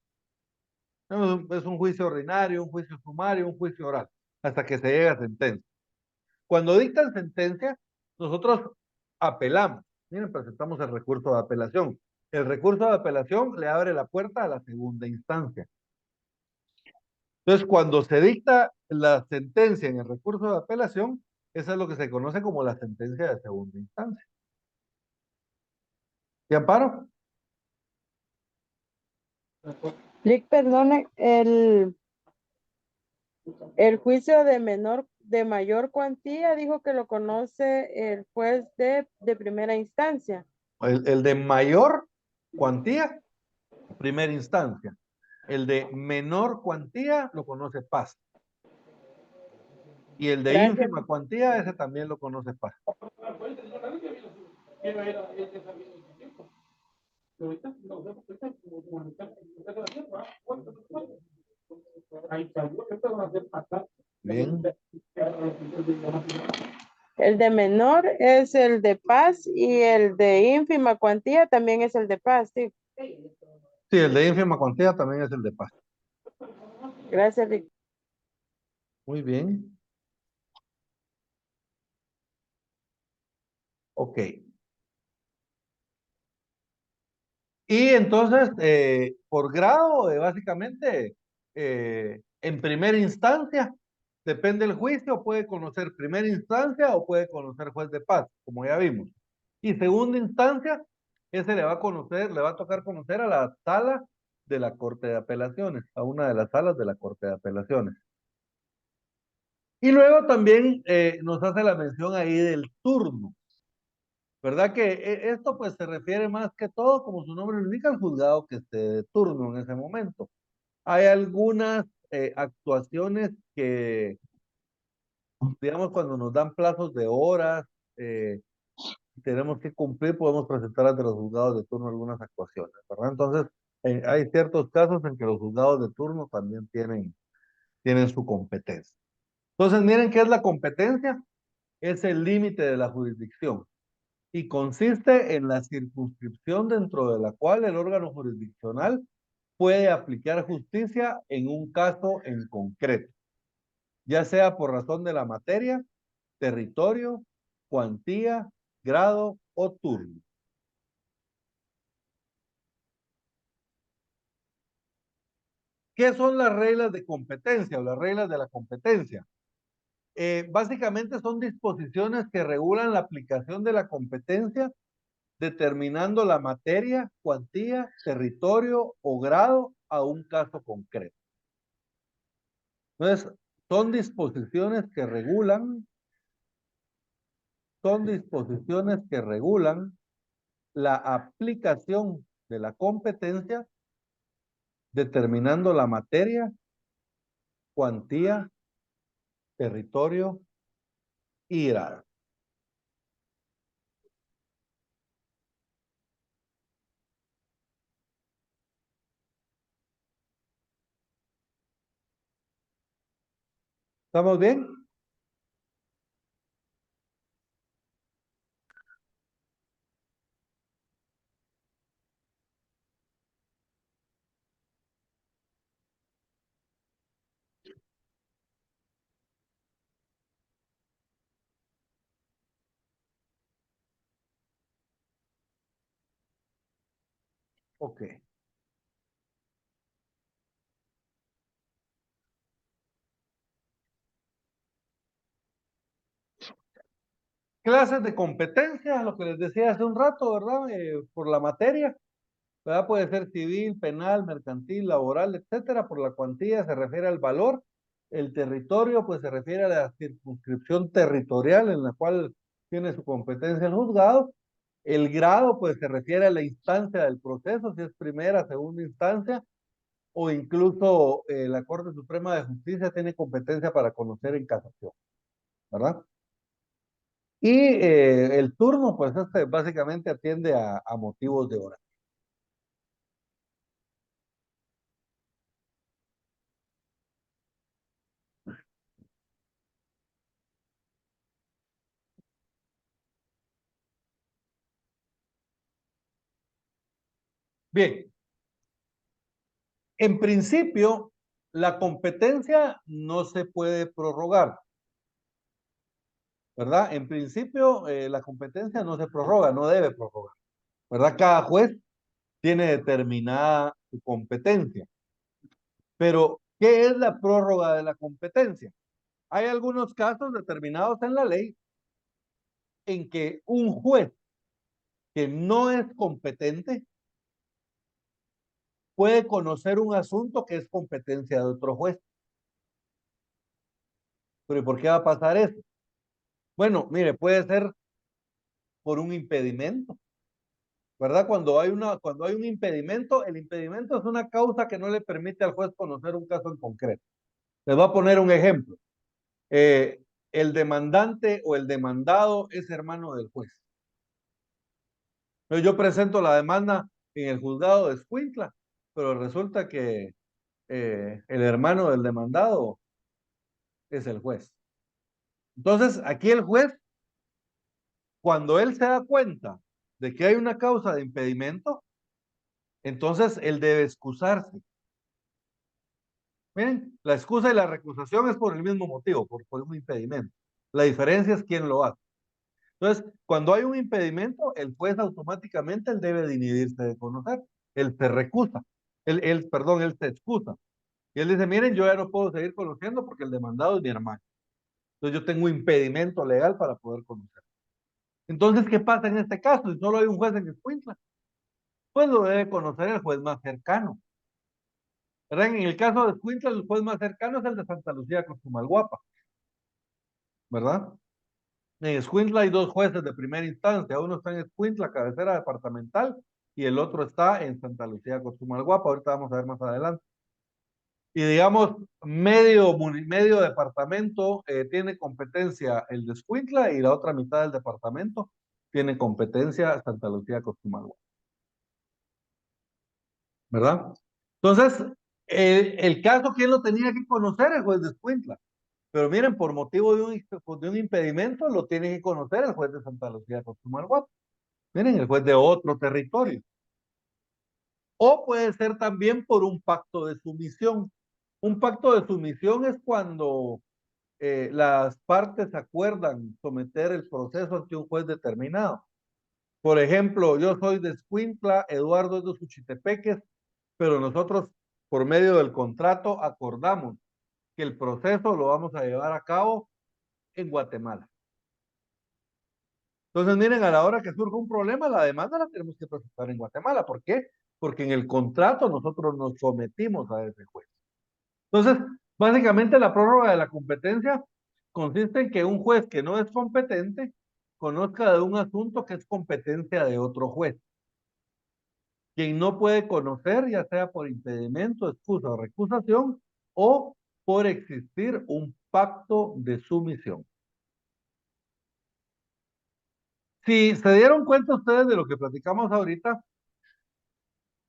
Es un juicio ordinario, un juicio sumario, un juicio oral, hasta que se llega a sentencia. Cuando dictan sentencia, nosotros apelamos. Miren, presentamos el recurso de apelación. El recurso de apelación le abre la puerta a la segunda instancia. Entonces, cuando se dicta la sentencia en el recurso de apelación, eso es lo que se conoce como la sentencia de segunda instancia. ¿De amparo? Rick, perdone, el juicio de mayor cuantía dijo que lo conoce el juez de primera instancia. El de mayor cuantía, primera instancia. El de menor cuantía lo conoce Paz. Y el de Gracias. ínfima cuantía, ese también lo conoce Paz. Bien. El de menor es el de paz y el de ínfima cuantía también es el de paz. Sí. Sí, el de ínfima cuantía también es el de Paz. Gracias, Rick. Muy bien. Ok. Y entonces, por grado, básicamente, en primera instancia, depende del juicio, puede conocer primera instancia o puede conocer juez de paz, como ya vimos. Y segunda instancia, ese le va a conocer, le va a tocar conocer a la sala de la Corte de Apelaciones, a una de las salas de la Corte de Apelaciones. Y luego también nos hace la mención ahí del turno. ¿Verdad que esto pues se refiere más que todo, como su nombre lo indica, al juzgado que esté de turno en ese momento? Hay algunas actuaciones que, digamos, cuando nos dan plazos de horas, eh, tenemos que cumplir, podemos presentar ante los juzgados de turno algunas actuaciones, ¿verdad? Entonces, hay ciertos casos en que los juzgados de turno también tienen su competencia. Entonces, miren qué es la competencia. Es el límite de la jurisdicción y consiste en la circunscripción dentro de la cual el órgano jurisdiccional puede aplicar justicia en un caso en concreto, ya sea por razón de la materia, territorio, cuantía, grado o turno. ¿Qué son las reglas de competencia o las reglas de la competencia? Básicamente son disposiciones que regulan la aplicación de la competencia determinando la materia, cuantía, territorio o grado a un caso concreto. Entonces, son disposiciones que regulan, son disposiciones que regulan la aplicación de la competencia determinando la materia, cuantía, territorio y grado. ¿Estamos bien? Ok. Clases de competencia, lo que les decía hace un rato, ¿verdad? Por la materia. ¿Verdad? Puede ser civil, penal, mercantil, laboral, etcétera. Por la cuantía se refiere al valor. El territorio, pues se refiere a la circunscripción territorial en la cual tiene su competencia el juzgado. El grado, pues se refiere a la instancia del proceso, si es primera, segunda instancia, o incluso la Corte Suprema de Justicia tiene competencia para conocer en casación, ¿verdad? Y el turno, pues este básicamente atiende a motivos de hora. Bien, en principio, la competencia no se puede prorrogar, ¿verdad? En principio, la competencia no se prorroga, no debe prorrogar, ¿verdad? Cada juez tiene determinada su competencia. Pero, ¿qué es la prórroga de la competencia? Hay algunos casos determinados en la ley en que un juez que no es competente puede conocer un asunto que es competencia de otro juez. Pero ¿y por qué va a pasar eso? Bueno, mire, puede ser por un impedimento, ¿verdad? Cuando hay un impedimento, el impedimento es una causa que no le permite al juez conocer un caso en concreto. Les voy a poner un ejemplo. El demandante o el demandado es hermano del juez. Entonces yo presento la demanda en el juzgado de Escuintla, pero resulta que el hermano del demandado es el juez. Entonces, aquí el juez, cuando él se da cuenta de que hay una causa de impedimento, entonces él debe excusarse. Miren, la excusa y la recusación es por el mismo motivo, por un impedimento. La diferencia es quién lo hace. Entonces, cuando hay un impedimento, el juez automáticamente él debe de inhibirse de conocer. Él se recusa. Perdón, él se excusa. Y él dice, miren, yo ya no puedo seguir conociendo porque el demandado es mi hermano. Entonces yo tengo un impedimento legal para poder conocer. Entonces, ¿qué pasa en este caso? Si solo hay un juez en Escuintla, pues lo debe conocer el juez más cercano. ¿Verdad? En el caso de Escuintla, el juez más cercano es el de Santa Lucía Costumalguapa. ¿Verdad? En Escuintla hay dos jueces de primera instancia. Uno está en Escuintla, cabecera departamental, y el otro está en Santa Lucía Costumalguapa. Ahorita vamos a ver más adelante. Y digamos, medio departamento tiene competencia el de Escuintla y la otra mitad del departamento tiene competencia Santa Lucía Costumalguapa. ¿Verdad? Entonces, el caso, ¿quién lo tenía que conocer? El juez de Escuintla. Pero miren, por motivo de un impedimento, lo tiene que conocer el juez de Santa Lucía Costumalguapa. Miren, el juez de otro territorio. O puede ser también por un pacto de sumisión. Un pacto de sumisión es cuando las partes acuerdan someter el proceso ante un juez determinado. Por ejemplo, yo soy de Escuintla, Eduardo es de Suchitepeques, pero nosotros, por medio del contrato, acordamos que el proceso lo vamos a llevar a cabo en Guatemala. Entonces, miren, a la hora que surja un problema, la demanda la tenemos que presentar en Guatemala. ¿Por qué? Porque en el contrato nosotros nos sometimos a ese juez. Entonces, básicamente la prórroga de la competencia consiste en que un juez que no es competente conozca de un asunto que es competencia de otro juez. Quien no puede conocer, ya sea por impedimento, excusa o recusación, o por existir un pacto de sumisión. Si se dieron cuenta ustedes de lo que platicamos ahorita,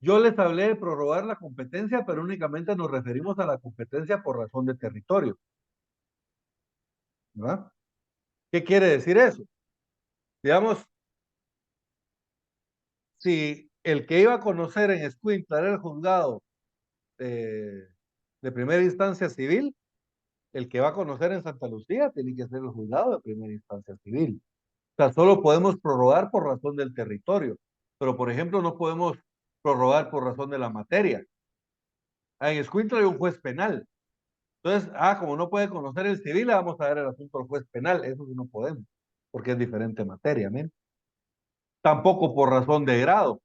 yo les hablé de prorrogar la competencia, pero únicamente nos referimos a la competencia por razón de territorio. ¿Verdad? ¿Qué quiere decir eso? Digamos, si el que iba a conocer en Escuintla era el juzgado de primera instancia civil, el que va a conocer en Santa Lucía tiene que ser el juzgado de primera instancia civil. O sea, solo podemos prorrogar por razón del territorio, pero por ejemplo no podemos prorrogar por razón de la materia. En Escuintla hay un juez penal. Entonces, como no puede conocer el civil, le vamos a dar el asunto al juez penal. Eso sí no podemos, porque es diferente materia, ¿men? Tampoco por razón de grado,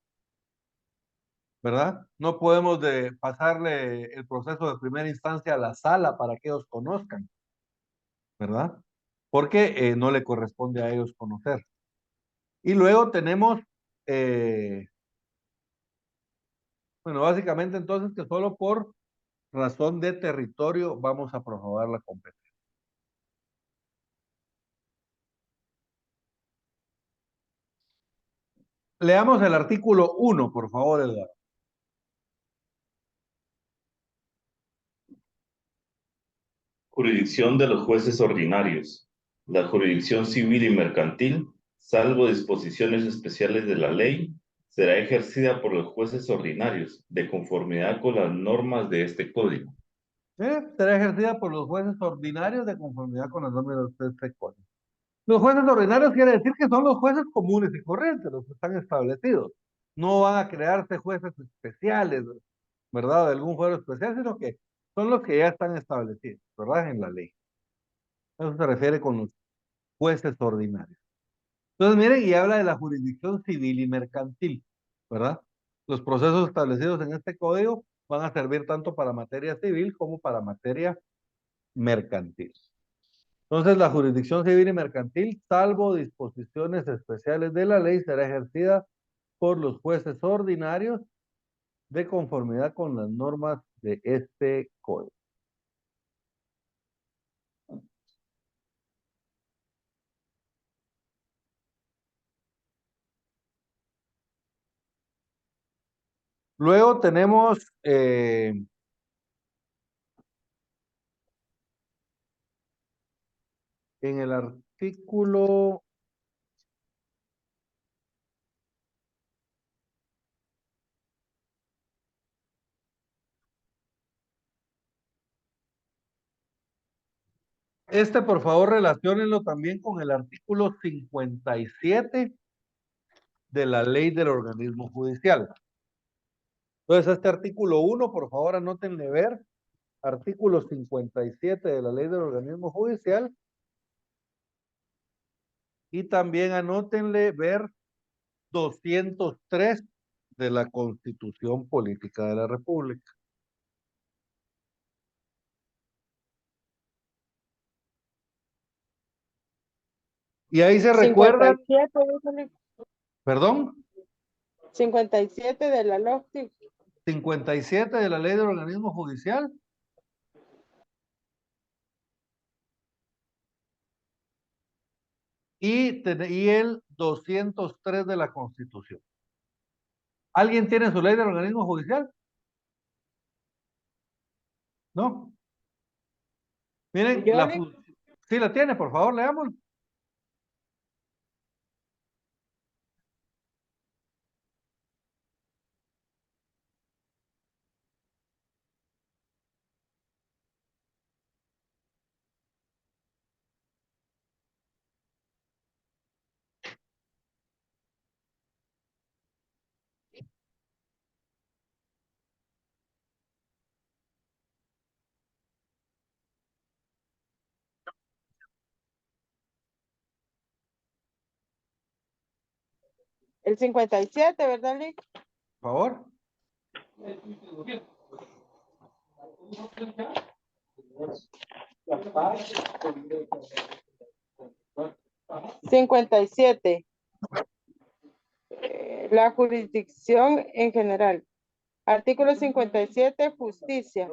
¿verdad? No podemos pasarle el proceso de primera instancia a la sala para que ellos conozcan, ¿verdad? Porque no le corresponde a ellos conocer. Y luego tenemos, bueno, básicamente entonces que solo por razón de territorio vamos a prorrogar la competencia. Leamos el artículo 1, por favor, Eduardo. Jurisdicción de los jueces ordinarios. La jurisdicción civil y mercantil, salvo disposiciones especiales de la ley, será ejercida por los jueces ordinarios de conformidad con las normas de este código. Será ejercida por los jueces ordinarios de conformidad con las normas de este código. Los jueces ordinarios quiere decir que son los jueces comunes y corrientes, los que están establecidos. No van a crearse jueces especiales, ¿verdad? De algún fuero especial, sino que son los que ya están establecidos, ¿verdad? En la ley. Eso se refiere con los jueces ordinarios. Entonces, miren, y habla de la jurisdicción civil y mercantil, ¿verdad? Los procesos establecidos en este código van a servir tanto para materia civil como para materia mercantil. Entonces, la jurisdicción civil y mercantil, salvo disposiciones especiales de la ley, será ejercida por los jueces ordinarios de conformidad con las normas de este código. Luego tenemos en el artículo por favor, relaciónenlo también con el artículo 57 de la ley del organismo judicial. Entonces, este artículo 1, por favor, anótenle ver, artículo 57 de la ley del organismo judicial, y también anótenle ver 203 de la Constitución Política de la República. Y ahí se recuerdan, 57, perdón, 57 de la LOCTI. 57 de la ley del organismo judicial. Y el 203 de la Constitución. ¿Alguien tiene su ley del organismo judicial? ¿No? Miren, sí la tiene, por favor, leamos. El 57, ¿verdad, Lick? Por favor. 57. La jurisdicción en general. Artículo 57, justicia.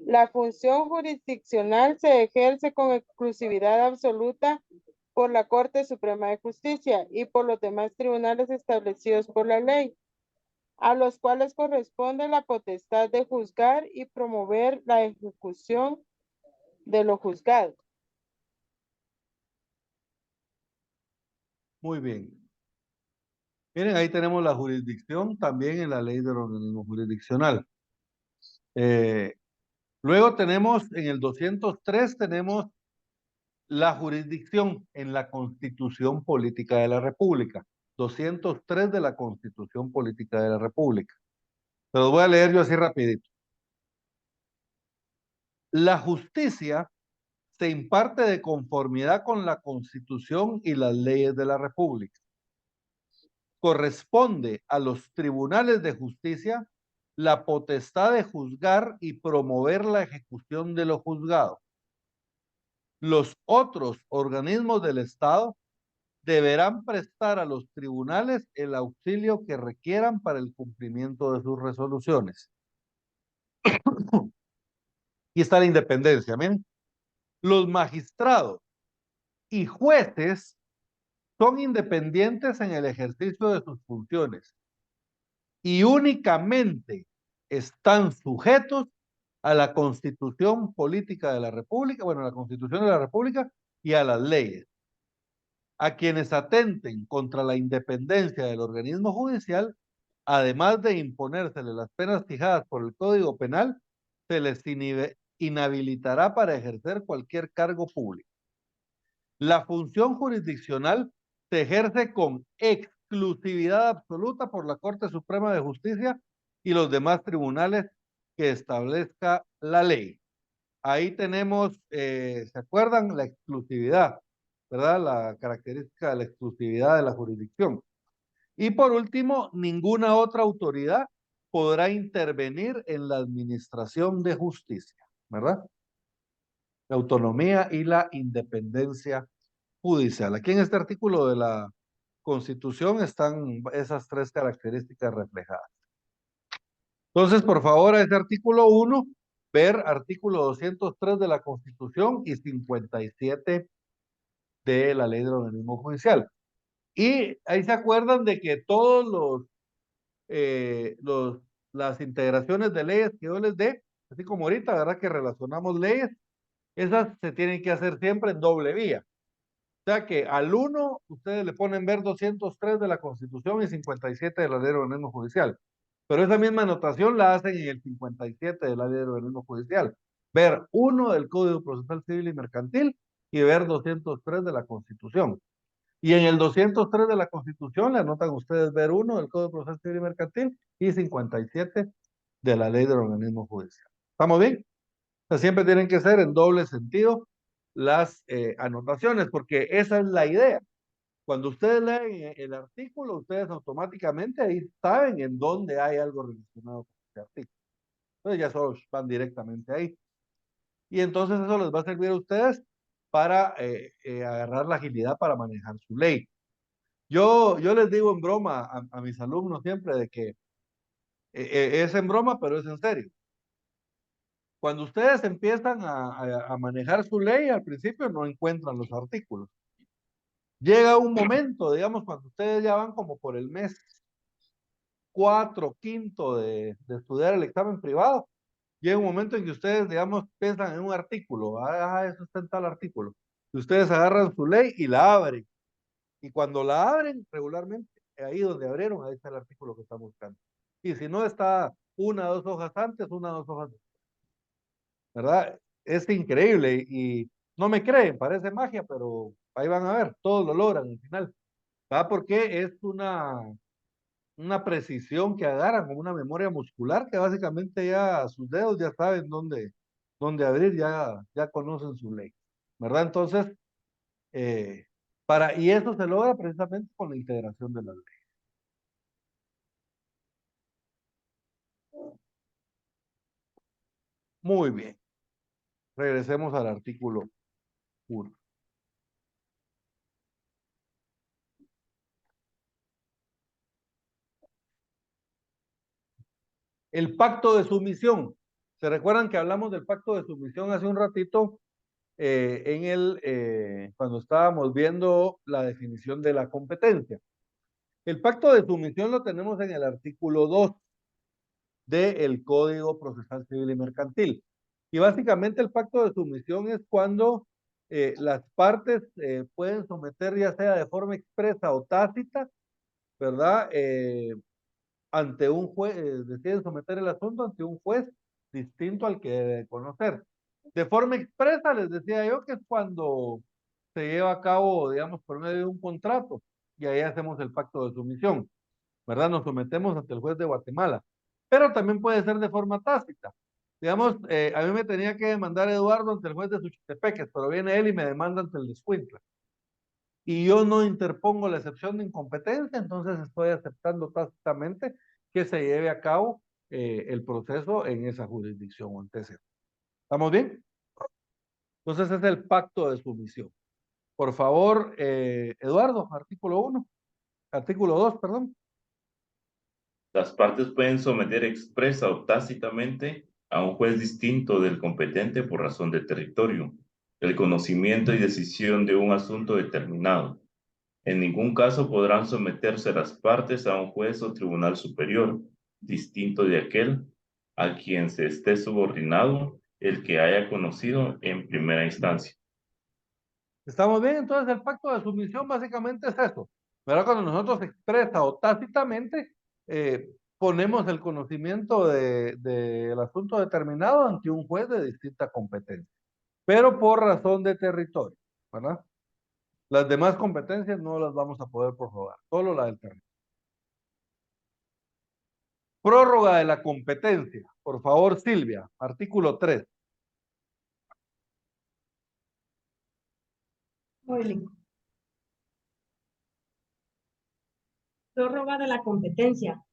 La función jurisdiccional se ejerce con exclusividad absoluta por la Corte Suprema de Justicia y por los demás tribunales establecidos por la ley, a los cuales corresponde la potestad de juzgar y promover la ejecución de lo juzgado. Muy bien. Miren, ahí tenemos la jurisdicción también en la ley del organismo jurisdiccional. Luego tenemos en el 203 tenemos la jurisdicción en la Constitución Política de la República. 203 de la Constitución Política de la República. Se los voy a leer yo así rapidito. La justicia se imparte de conformidad con la Constitución y las leyes de la República. Corresponde a los tribunales de justicia la potestad de juzgar y promover la ejecución de lo juzgado. Los otros organismos del Estado deberán prestar a los tribunales el auxilio que requieran para el cumplimiento de sus resoluciones. Y está la independencia, miren. Los magistrados y jueces son independientes en el ejercicio de sus funciones y únicamente están sujetos a la Constitución Política de la República, bueno, a la Constitución de la República y a las leyes. A quienes atenten contra la independencia del organismo judicial además de imponérsele las penas fijadas por el Código Penal, se les inhabilitará para ejercer cualquier cargo público. La función jurisdiccional se ejerce con exclusividad absoluta por la Corte Suprema de Justicia y los demás tribunales que establezca la ley. Ahí tenemos, ¿se acuerdan? La exclusividad, ¿verdad? La característica de la exclusividad de la jurisdicción. Y por último, ninguna otra autoridad podrá intervenir en la administración de justicia, ¿verdad? La autonomía y la independencia judicial. Aquí en este artículo de la Constitución están esas tres características reflejadas. Entonces, por favor, a ese artículo 1, ver artículo 203 de la Constitución y 57 de la Ley de Organismo Judicial. Y ahí se acuerdan de que todos las integraciones de leyes que yo les dé, así como ahorita, ¿verdad? Que relacionamos leyes, esas se tienen que hacer siempre en doble vía. O sea que al 1 ustedes le ponen ver 203 de la Constitución y 57 de la Ley de Organismo Judicial. Pero esa misma anotación la hacen en el 57 de la Ley de Organismo Judicial. Ver 1 del Código Procesal Civil y Mercantil y ver 203 de la Constitución. Y en el 203 de la Constitución le anotan ustedes ver 1 del Código Procesal Civil y Mercantil y 57 de la Ley del Organismo Judicial. ¿Estamos bien? O sea, siempre tienen que ser en doble sentido las anotaciones, porque esa es la idea. Cuando ustedes leen el artículo, ustedes automáticamente ahí saben en dónde hay algo relacionado con ese artículo. Entonces ya solo van directamente ahí. Y entonces eso les va a servir a ustedes para agarrar la agilidad para manejar su ley. Yo les digo en broma a mis alumnos siempre de que es en broma, pero es en serio. Cuando ustedes empiezan a manejar su ley, al principio no encuentran los artículos. Llega un momento, digamos, cuando ustedes ya van como por el mes 4, 5 de estudiar el examen privado, llega un momento en que ustedes, digamos, piensan en un artículo, eso está en tal artículo, y ustedes agarran su ley y la abren. Y cuando la abren, regularmente, ahí donde abrieron, ahí está el artículo que están buscando. Y si no, está 1 o 2 hojas antes, 1 o 2 hojas después. ¿Verdad? Es increíble y no me creen, parece magia, pero ahí van a ver, todos lo logran al final. ¿Verdad? Porque es una precisión que agarran, como una memoria muscular, que básicamente ya sus dedos ya saben dónde abrir, ya conocen su ley. ¿Verdad? Entonces, eh, y eso se logra precisamente con la integración de la ley. Muy bien. Regresemos al artículo 1. El pacto de sumisión. ¿Se recuerdan que hablamos del pacto de sumisión hace un ratito cuando estábamos viendo la definición de la competencia? El pacto de sumisión lo tenemos en el artículo 2 del Código Procesal Civil y Mercantil. Y básicamente el pacto de sumisión es cuando las partes pueden someter, ya sea de forma expresa o tácita, ¿verdad? Ante un juez, deciden someter el asunto ante un juez distinto al que debe conocer. De forma expresa, les decía yo que es cuando se lleva a cabo, digamos, por medio de un contrato, y ahí hacemos el pacto de sumisión, ¿verdad? Nos sometemos ante el juez de Guatemala, pero también puede ser de forma tácita. Digamos, a mí me tenía que demandar Eduardo ante el juez de Suchitepeques, pero viene él y me demanda ante el de Escuintla. Y yo no interpongo la excepción de incompetencia, entonces estoy aceptando tácitamente que se lleve a cabo el proceso en esa jurisdicción o en TC. ¿Estamos bien? Entonces es el pacto de sumisión. Por favor, Eduardo, artículo 1, artículo 2, perdón. Las partes pueden someter expresa o tácitamente a un juez distinto del competente por razón de territorio, el conocimiento y decisión de un asunto determinado. En ningún caso podrán someterse las partes a un juez o tribunal superior, distinto de aquel a quien se esté subordinado el que haya conocido en primera instancia. ¿Estamos bien? Entonces el pacto de sumisión básicamente es eso. ¿Verdad? Cuando nosotros expresa o tácitamente ponemos el conocimiento del asunto determinado ante un juez de distinta competencia, pero por razón de territorio, ¿verdad? Las demás competencias no las vamos a poder prorrogar, solo la del territorio. Prórroga de la competencia. Por favor, Silvia, artículo 3. Muy bien. Prórroga de la competencia.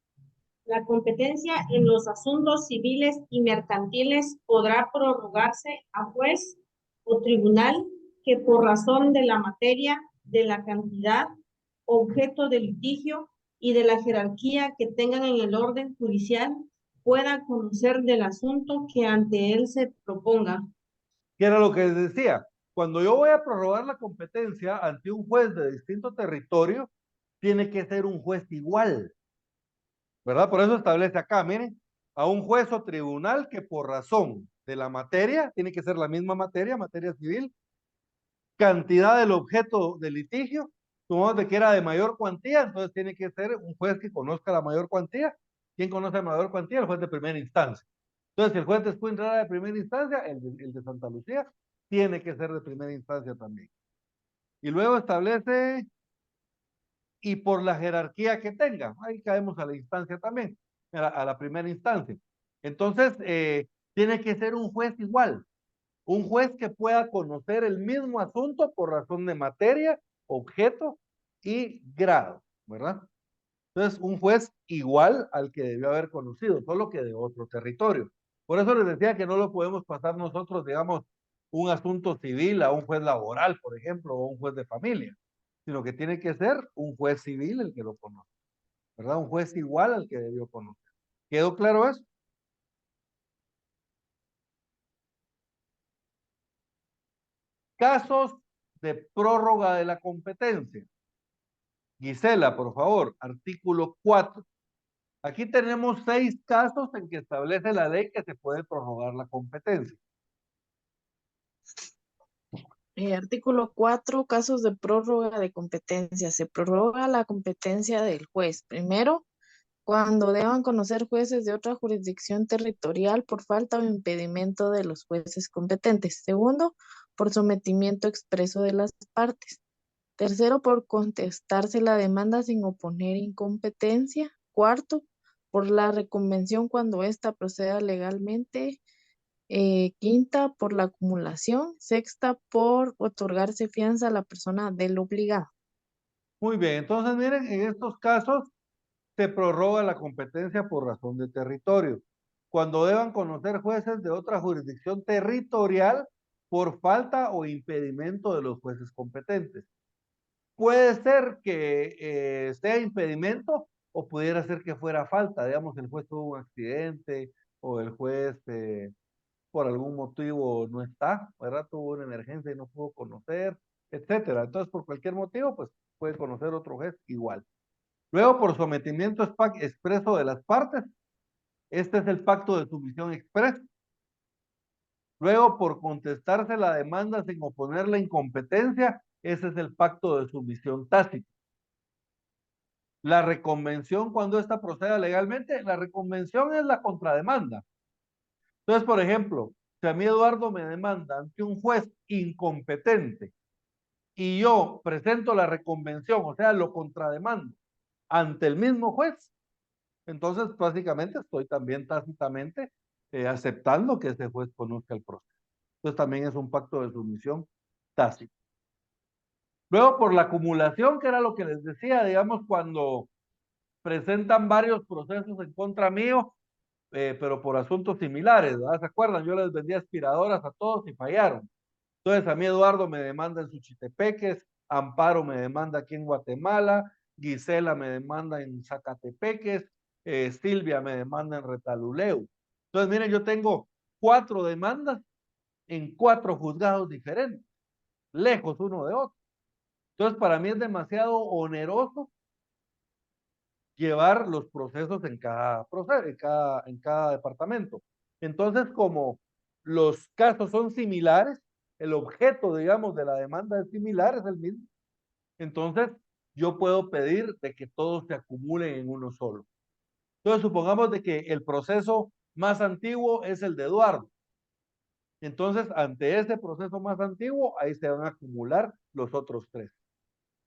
La competencia en los asuntos civiles y mercantiles podrá prorrogarse a juez o tribunal que por razón de la materia, de la cantidad, objeto de litigio y de la jerarquía que tengan en el orden judicial pueda conocer del asunto que ante él se proponga. ¿Qué era lo que les decía? Cuando yo voy a prorrogar la competencia ante un juez de distinto territorio, tiene que ser un juez igual, ¿verdad? Por eso establece acá, miren, a un juez o tribunal que por razón de la materia, tiene que ser la misma materia, materia civil, cantidad del objeto de litigio, supongamos de que era de mayor cuantía, entonces tiene que ser un juez que conozca la mayor cuantía. ¿Quién conoce la mayor cuantía? El juez de primera instancia. Entonces, si el juez de escuadra era de primera instancia, el de Santa Lucía tiene que ser de primera instancia también. Y luego establece, y por la jerarquía que tenga, ahí caemos a la instancia también, a la primera instancia. Entonces, tiene que ser un juez igual, un juez que pueda conocer el mismo asunto por razón de materia, objeto y grado, ¿verdad? Entonces, un juez igual al que debió haber conocido, solo que de otro territorio. Por eso les decía que no lo podemos pasar nosotros, digamos, un asunto civil a un juez laboral, por ejemplo, o un juez de familia, sino que tiene que ser un juez civil el que lo conoce, ¿verdad? Un juez igual al que debió conocer. ¿Quedó claro eso? Casos de prórroga de la competencia. Gisela, por favor, artículo 4. Aquí tenemos 6 casos en que establece la ley que se puede prorrogar la competencia. Artículo 4, casos de prórroga de competencia. Se prorroga la competencia del juez. Primero, cuando deban conocer jueces de otra jurisdicción territorial por falta o impedimento de los jueces competentes. Segundo, por sometimiento expreso de las partes. Tercero, por contestarse la demanda sin oponer incompetencia. Cuarto, por la reconvención cuando ésta proceda legalmente. Quinta, por la acumulación. Sexta, por otorgarse fianza a la persona del obligado. Muy bien, entonces miren, en estos casos se prorroga la competencia por razón de territorio. Cuando deban conocer jueces de otra jurisdicción territorial por falta o impedimento de los jueces competentes. Puede ser que sea impedimento o pudiera ser que fuera falta. Digamos, el juez tuvo un accidente o el juez por algún motivo no está, ¿verdad? Tuvo una emergencia y no pudo conocer, etcétera. Entonces, por cualquier motivo, pues puede conocer otro juez igual. Luego, por sometimiento expreso de las partes, este es el pacto de sumisión expresa. Luego, por contestarse la demanda sin oponer la incompetencia, ese es el pacto de sumisión tácita. La reconvención, cuando ésta proceda legalmente, la reconvención es la contrademanda. Entonces, por ejemplo, si a mí Eduardo me demanda ante un juez incompetente y yo presento la reconvención, o sea, lo contrademando ante el mismo juez, entonces básicamente estoy también tácitamente aceptando que ese juez conozca el proceso. Entonces también es un pacto de sumisión tácito. Luego, por la acumulación, que era lo que les decía, digamos, cuando presentan varios procesos en contra mío, pero por asuntos similares, ¿verdad? ¿Se acuerdan? Yo les vendí aspiradoras a todos y fallaron. Entonces a mí Eduardo me demanda en Suchitepeques, Amparo me demanda aquí en Guatemala, Gisela me demanda en Zacatepeques, Silvia me demanda en Retaluleu. Entonces miren, yo tengo 4 demandas en 4 juzgados diferentes, lejos uno de otro. Entonces para mí es demasiado oneroso llevar los procesos en cada proceso, en cada departamento. Entonces, como los casos son similares, el objeto, digamos, de la demanda es similar, es el mismo, entonces yo puedo pedir de que todos se acumulen en uno solo. Entonces, supongamos de que el proceso más antiguo es el de Eduardo. Entonces, ante ese proceso más antiguo, ahí se van a acumular los otros tres.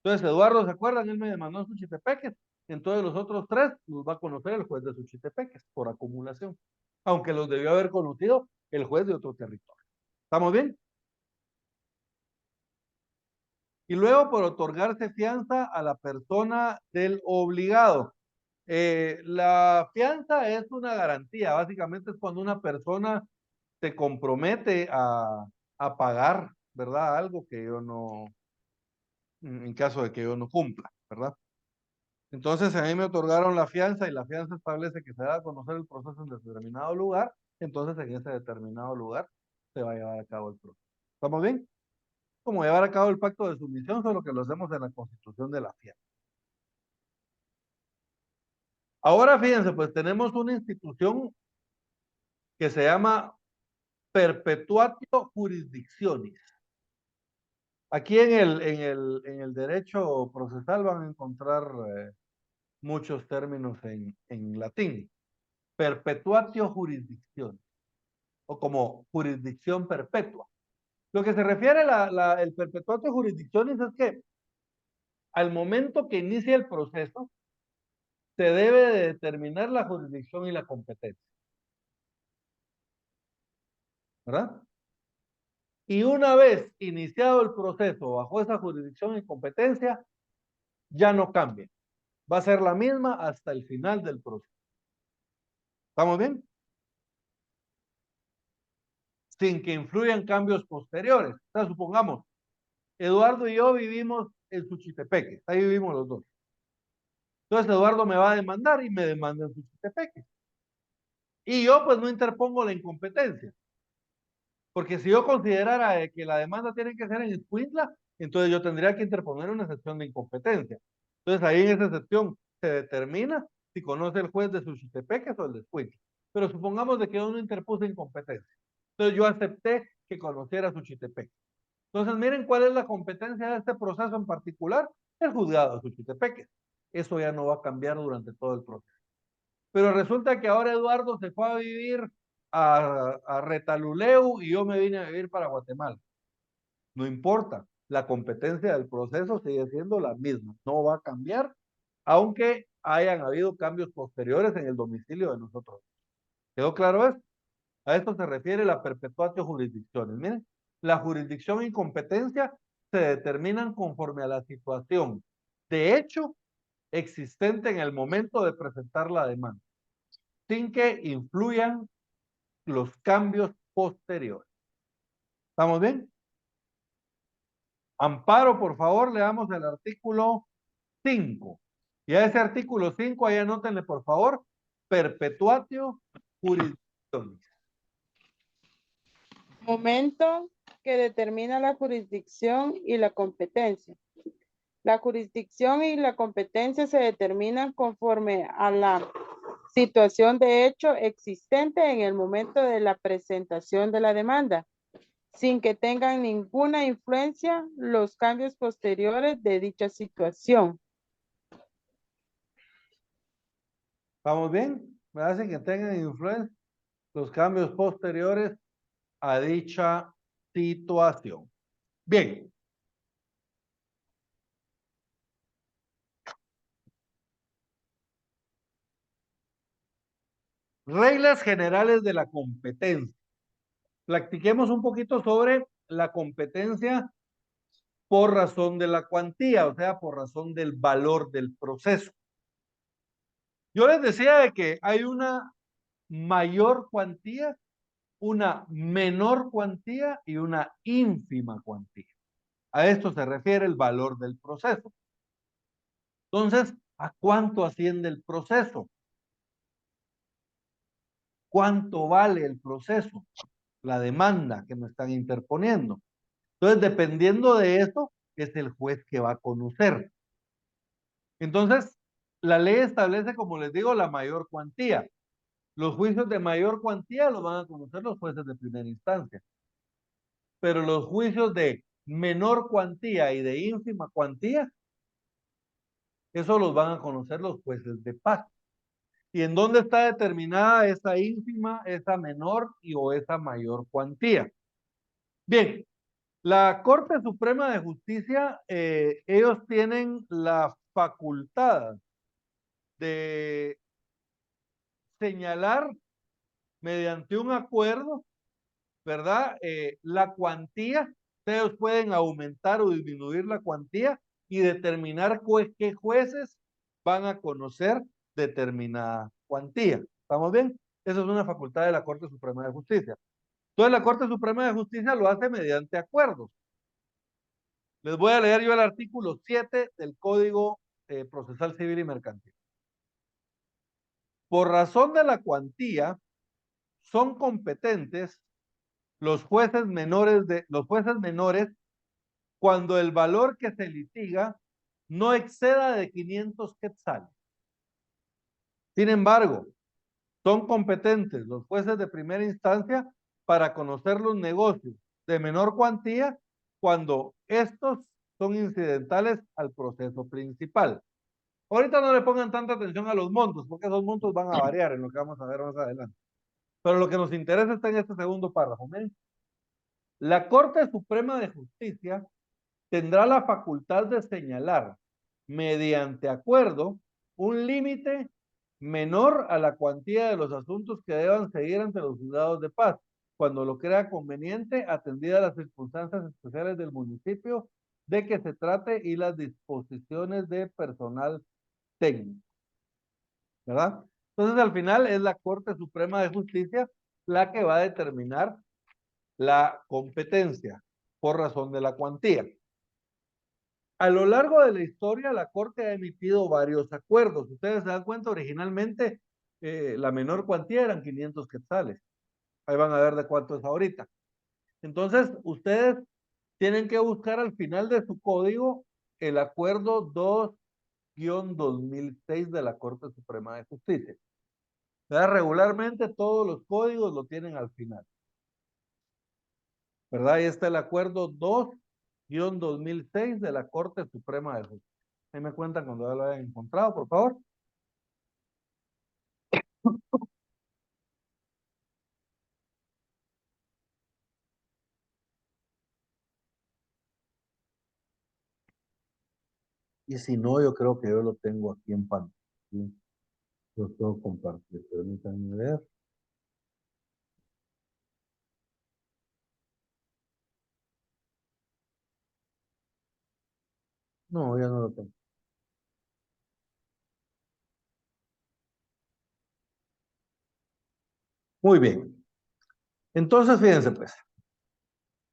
Entonces, Eduardo, ¿se acuerdan? Él me demandó en Suchitepeques. Entonces, los otros tres los va a conocer el juez de Suchitepeques por acumulación. Aunque los debió haber conocido el juez de otro territorio. ¿Estamos bien? Y luego, por otorgarse fianza a la persona del obligado. La fianza es una garantía. Básicamente es cuando una persona se compromete a pagar, ¿verdad? Algo que yo no, en caso de que yo no cumpla, ¿verdad? Entonces a mí me otorgaron la fianza y la fianza establece que se da a conocer el proceso en determinado lugar, entonces en ese determinado lugar se va a llevar a cabo el proceso. ¿Estamos bien? Como llevar a cabo el pacto de sumisión, solo que lo hacemos en la constitución de la fianza. Ahora fíjense, pues tenemos una institución que se llama perpetuatio jurisdictionis. Aquí en el derecho procesal van a encontrar muchos términos en latín. Perpetuatio jurisdictionis, o como jurisdicción perpetua. Lo que se refiere el perpetuatio jurisdictionis es que al momento que inicia el proceso, se debe de determinar la jurisdicción y la competencia. ¿Verdad? Y una vez iniciado el proceso bajo esa jurisdicción y competencia, ya no cambia. Va a ser la misma hasta el final del proceso. ¿Estamos bien? Sin que influyan cambios posteriores. O sea, supongamos, Eduardo y yo vivimos en Suchitepeque. Ahí vivimos los dos. Entonces Eduardo me va a demandar y me demanda en Suchitepeque. Y yo pues no interpongo la incompetencia. Porque si yo considerara que la demanda tiene que ser en Escuintla, entonces yo tendría que interponer una excepción de incompetencia. Entonces ahí en esa excepción se determina si conoce el juez de Suchitepeques o el de Escuintla. Pero supongamos de que yo no interpuse incompetencia. Entonces yo acepté que conociera Suchitepeque. Entonces miren cuál es la competencia de este proceso en particular, el juzgado de Suchitepeques. Eso ya no va a cambiar durante todo el proceso. Pero resulta que ahora Eduardo se fue a vivir a Retaluleu y yo me vine a vivir para Guatemala. No importa, la competencia del proceso sigue siendo la misma, no va a cambiar, aunque hayan habido cambios posteriores en el domicilio de nosotros. ¿Quedó claro esto? A esto se refiere la perpetuatio jurisdicciones. Miren, la jurisdicción y competencia se determinan conforme a la situación de hecho existente en el momento de presentar la demanda, sin que influyan los cambios posteriores. ¿Estamos bien? Amparo, por favor, leamos el artículo 5. Y a ese artículo 5, ahí anótenle, por favor, perpetuatio jurisdictionis. Momento que determina la jurisdicción y la competencia. La jurisdicción y la competencia se determinan conforme a la situación de hecho existente en el momento de la presentación de la demanda, sin que tengan ninguna influencia los cambios posteriores de dicha situación. ¿Estamos bien? Me hacen que tengan influencia los cambios posteriores a dicha situación. Bien. Reglas generales de la competencia. Platiquemos un poquito sobre la competencia por razón de la cuantía, o sea, por razón del valor del proceso. Yo les decía de que hay una mayor cuantía, una menor cuantía y una ínfima cuantía. A esto se refiere el valor del proceso. Entonces, ¿a cuánto asciende el proceso? ¿Cuánto vale el proceso? La demanda que me están interponiendo. Entonces, dependiendo de eso, es el juez que va a conocer. Entonces, la ley establece, como les digo, la mayor cuantía. Los juicios de mayor cuantía los van a conocer los jueces de primera instancia. Pero los juicios de menor cuantía y de ínfima cuantía, eso los van a conocer los jueces de paz. ¿Y en dónde está determinada esa ínfima, esa menor o esa mayor cuantía? Bien, la Corte Suprema de Justicia, ellos tienen la facultad de señalar mediante un acuerdo, ¿verdad? La cuantía, ellos pueden aumentar o disminuir la cuantía y determinar qué jueces van a conocer determinada cuantía. ¿Estamos bien? Eso es una facultad de la Corte Suprema de Justicia. Entonces la Corte Suprema de Justicia lo hace mediante acuerdos. Les voy a leer yo el artículo 7 del Código Procesal Civil y Mercantil. Por razón de la cuantía, son competentes los jueces menores cuando el valor que se litiga no exceda de 500 quetzales. Sin embargo, son competentes los jueces de primera instancia para conocer los negocios de menor cuantía cuando estos son incidentales al proceso principal. Ahorita no le pongan tanta atención a los montos, porque esos montos van a variar en lo que vamos a ver más adelante. Pero lo que nos interesa está en este segundo párrafo. ¿Ven? La Corte Suprema de Justicia tendrá la facultad de señalar, mediante acuerdo, un límite menor a la cuantía de los asuntos que deban seguir ante los juzgados de paz, cuando lo crea conveniente, atendida las circunstancias especiales del municipio de que se trate y las disposiciones de personal técnico. ¿Verdad? Entonces, al final es la Corte Suprema de Justicia la que va a determinar la competencia por razón de la cuantía. A lo largo de la historia, la Corte ha emitido varios acuerdos. Ustedes se dan cuenta, originalmente la menor cuantía eran 500 quetzales. Ahí van a ver de cuánto es ahorita. Entonces, ustedes tienen que buscar al final de su código el acuerdo 2-2006 de la Corte Suprema de Justicia. ¿Verdad? Regularmente todos los códigos lo tienen al final. ¿Verdad? Ahí está el acuerdo 2-2006 de la Corte Suprema de Justicia. Ahí me cuentan cuando ya lo hayan encontrado, por favor. Y si no, yo creo que yo lo tengo aquí en pantalla. ¿Sí? Lo puedo compartir. Permítanme ver. No, ya no lo tengo. Muy bien. Entonces, fíjense pues.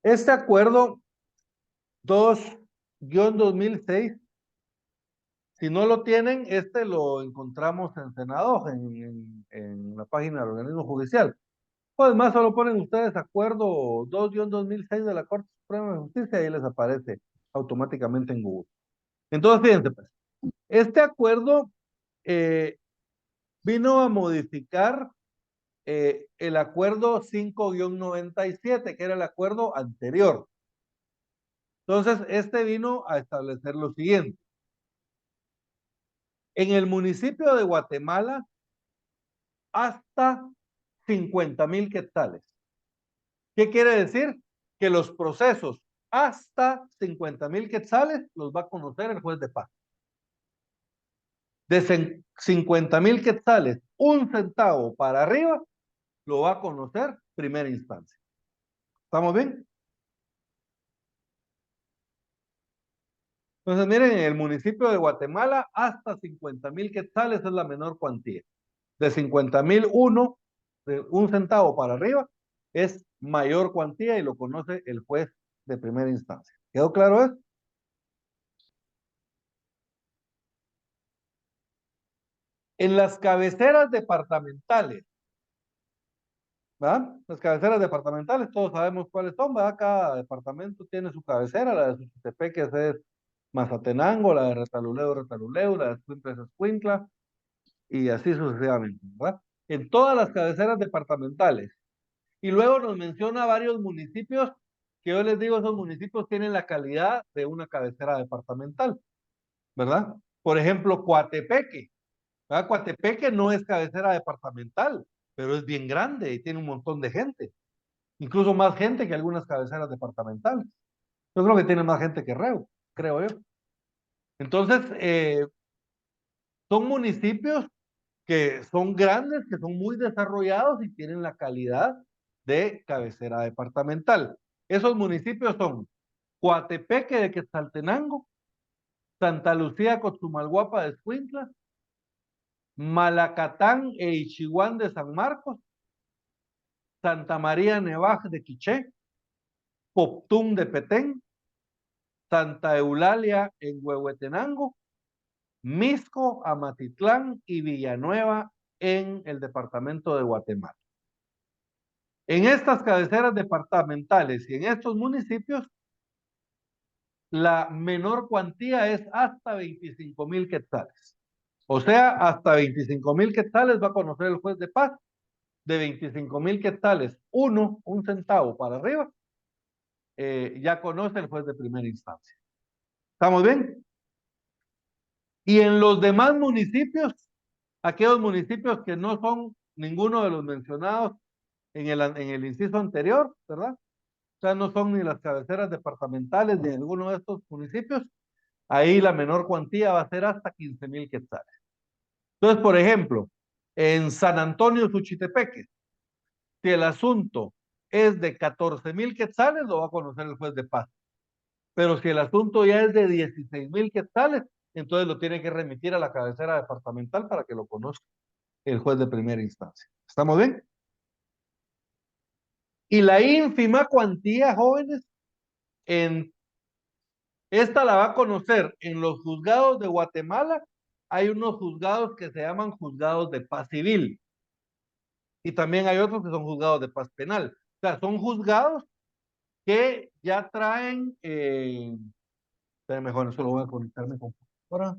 Este acuerdo 2-2006, si no lo tienen, este lo encontramos en Senado, en la página del organismo judicial. Pues más, solo ponen ustedes acuerdo 2-2006 de la Corte Suprema de Justicia y ahí les aparece automáticamente en Google. Entonces, fíjense pues. Este acuerdo vino a modificar el acuerdo 5-97, que era el acuerdo anterior. Entonces, este vino a establecer lo siguiente. En el municipio de Guatemala, hasta 50,000 quetzales. ¿Qué quiere decir? Que los procesos hasta 50,000 quetzales los va a conocer el juez de paz. De 50,000 quetzales, 1 centavo para arriba, lo va a conocer primera instancia. ¿Estamos bien? Entonces, miren, en el municipio de Guatemala, hasta 50,000 quetzales es la menor cuantía. De 50,000, de 1 centavo para arriba, es mayor cuantía y lo conoce el juez de primera instancia. ¿Quedó claro eso? En las cabeceras departamentales, ¿verdad? Las cabeceras departamentales, todos sabemos cuáles son, ¿verdad? Cada departamento tiene su cabecera, la de Suchitepeques es Mazatenango, la de Retaluleu, la de Escuintla es Escuintla, y así sucesivamente, ¿verdad? En todas las cabeceras departamentales. Y luego nos menciona varios municipios que yo les digo, esos municipios tienen la calidad de una cabecera departamental, ¿verdad? Por ejemplo, Coatepeque, Coatepeque no es cabecera departamental, pero es bien grande y tiene un montón de gente. Incluso más gente que algunas cabeceras departamentales. Yo creo que tiene más gente que Reu, creo yo. Entonces, son municipios que son grandes, que son muy desarrollados y tienen la calidad de cabecera departamental. Esos municipios son Coatepeque de Quetzaltenango, Santa Lucía Cochumalguapa de Escuintla, Malacatán e Ichihuán de San Marcos, Santa María Nevaj de Quiché, Poptún de Petén, Santa Eulalia en Huehuetenango, Misco, Amatitlán y Villanueva en el departamento de Guatemala. En estas cabeceras departamentales y en estos municipios, la menor cuantía es hasta 25,000 quetzales. O sea, hasta 25,000 quetzales va a conocer el juez de paz. De 25,000 quetzales, un centavo para arriba, ya conoce el juez de primera instancia. ¿Estamos bien? Y en los demás municipios, aquellos municipios que no son ninguno de los mencionados en el inciso anterior, ¿verdad? O sea, no son ni las cabeceras departamentales de alguno de estos municipios, ahí la menor cuantía va a ser hasta 15,000 quetzales. Entonces, por ejemplo, en San Antonio Suchitepeque, si el asunto es de 14,000 quetzales, lo va a conocer el juez de paz. Pero si el asunto ya es de 16,000 quetzales, entonces lo tiene que remitir a la cabecera departamental para que lo conozca el juez de primera instancia. ¿Estamos bien? Y la ínfima cuantía, jóvenes, esta la va a conocer en los juzgados de Guatemala. Hay unos juzgados que se llaman juzgados de paz civil. Y también hay otros que son juzgados de paz penal. O sea, son juzgados que ya traen, mejor, eso lo voy a conectar mi computadora.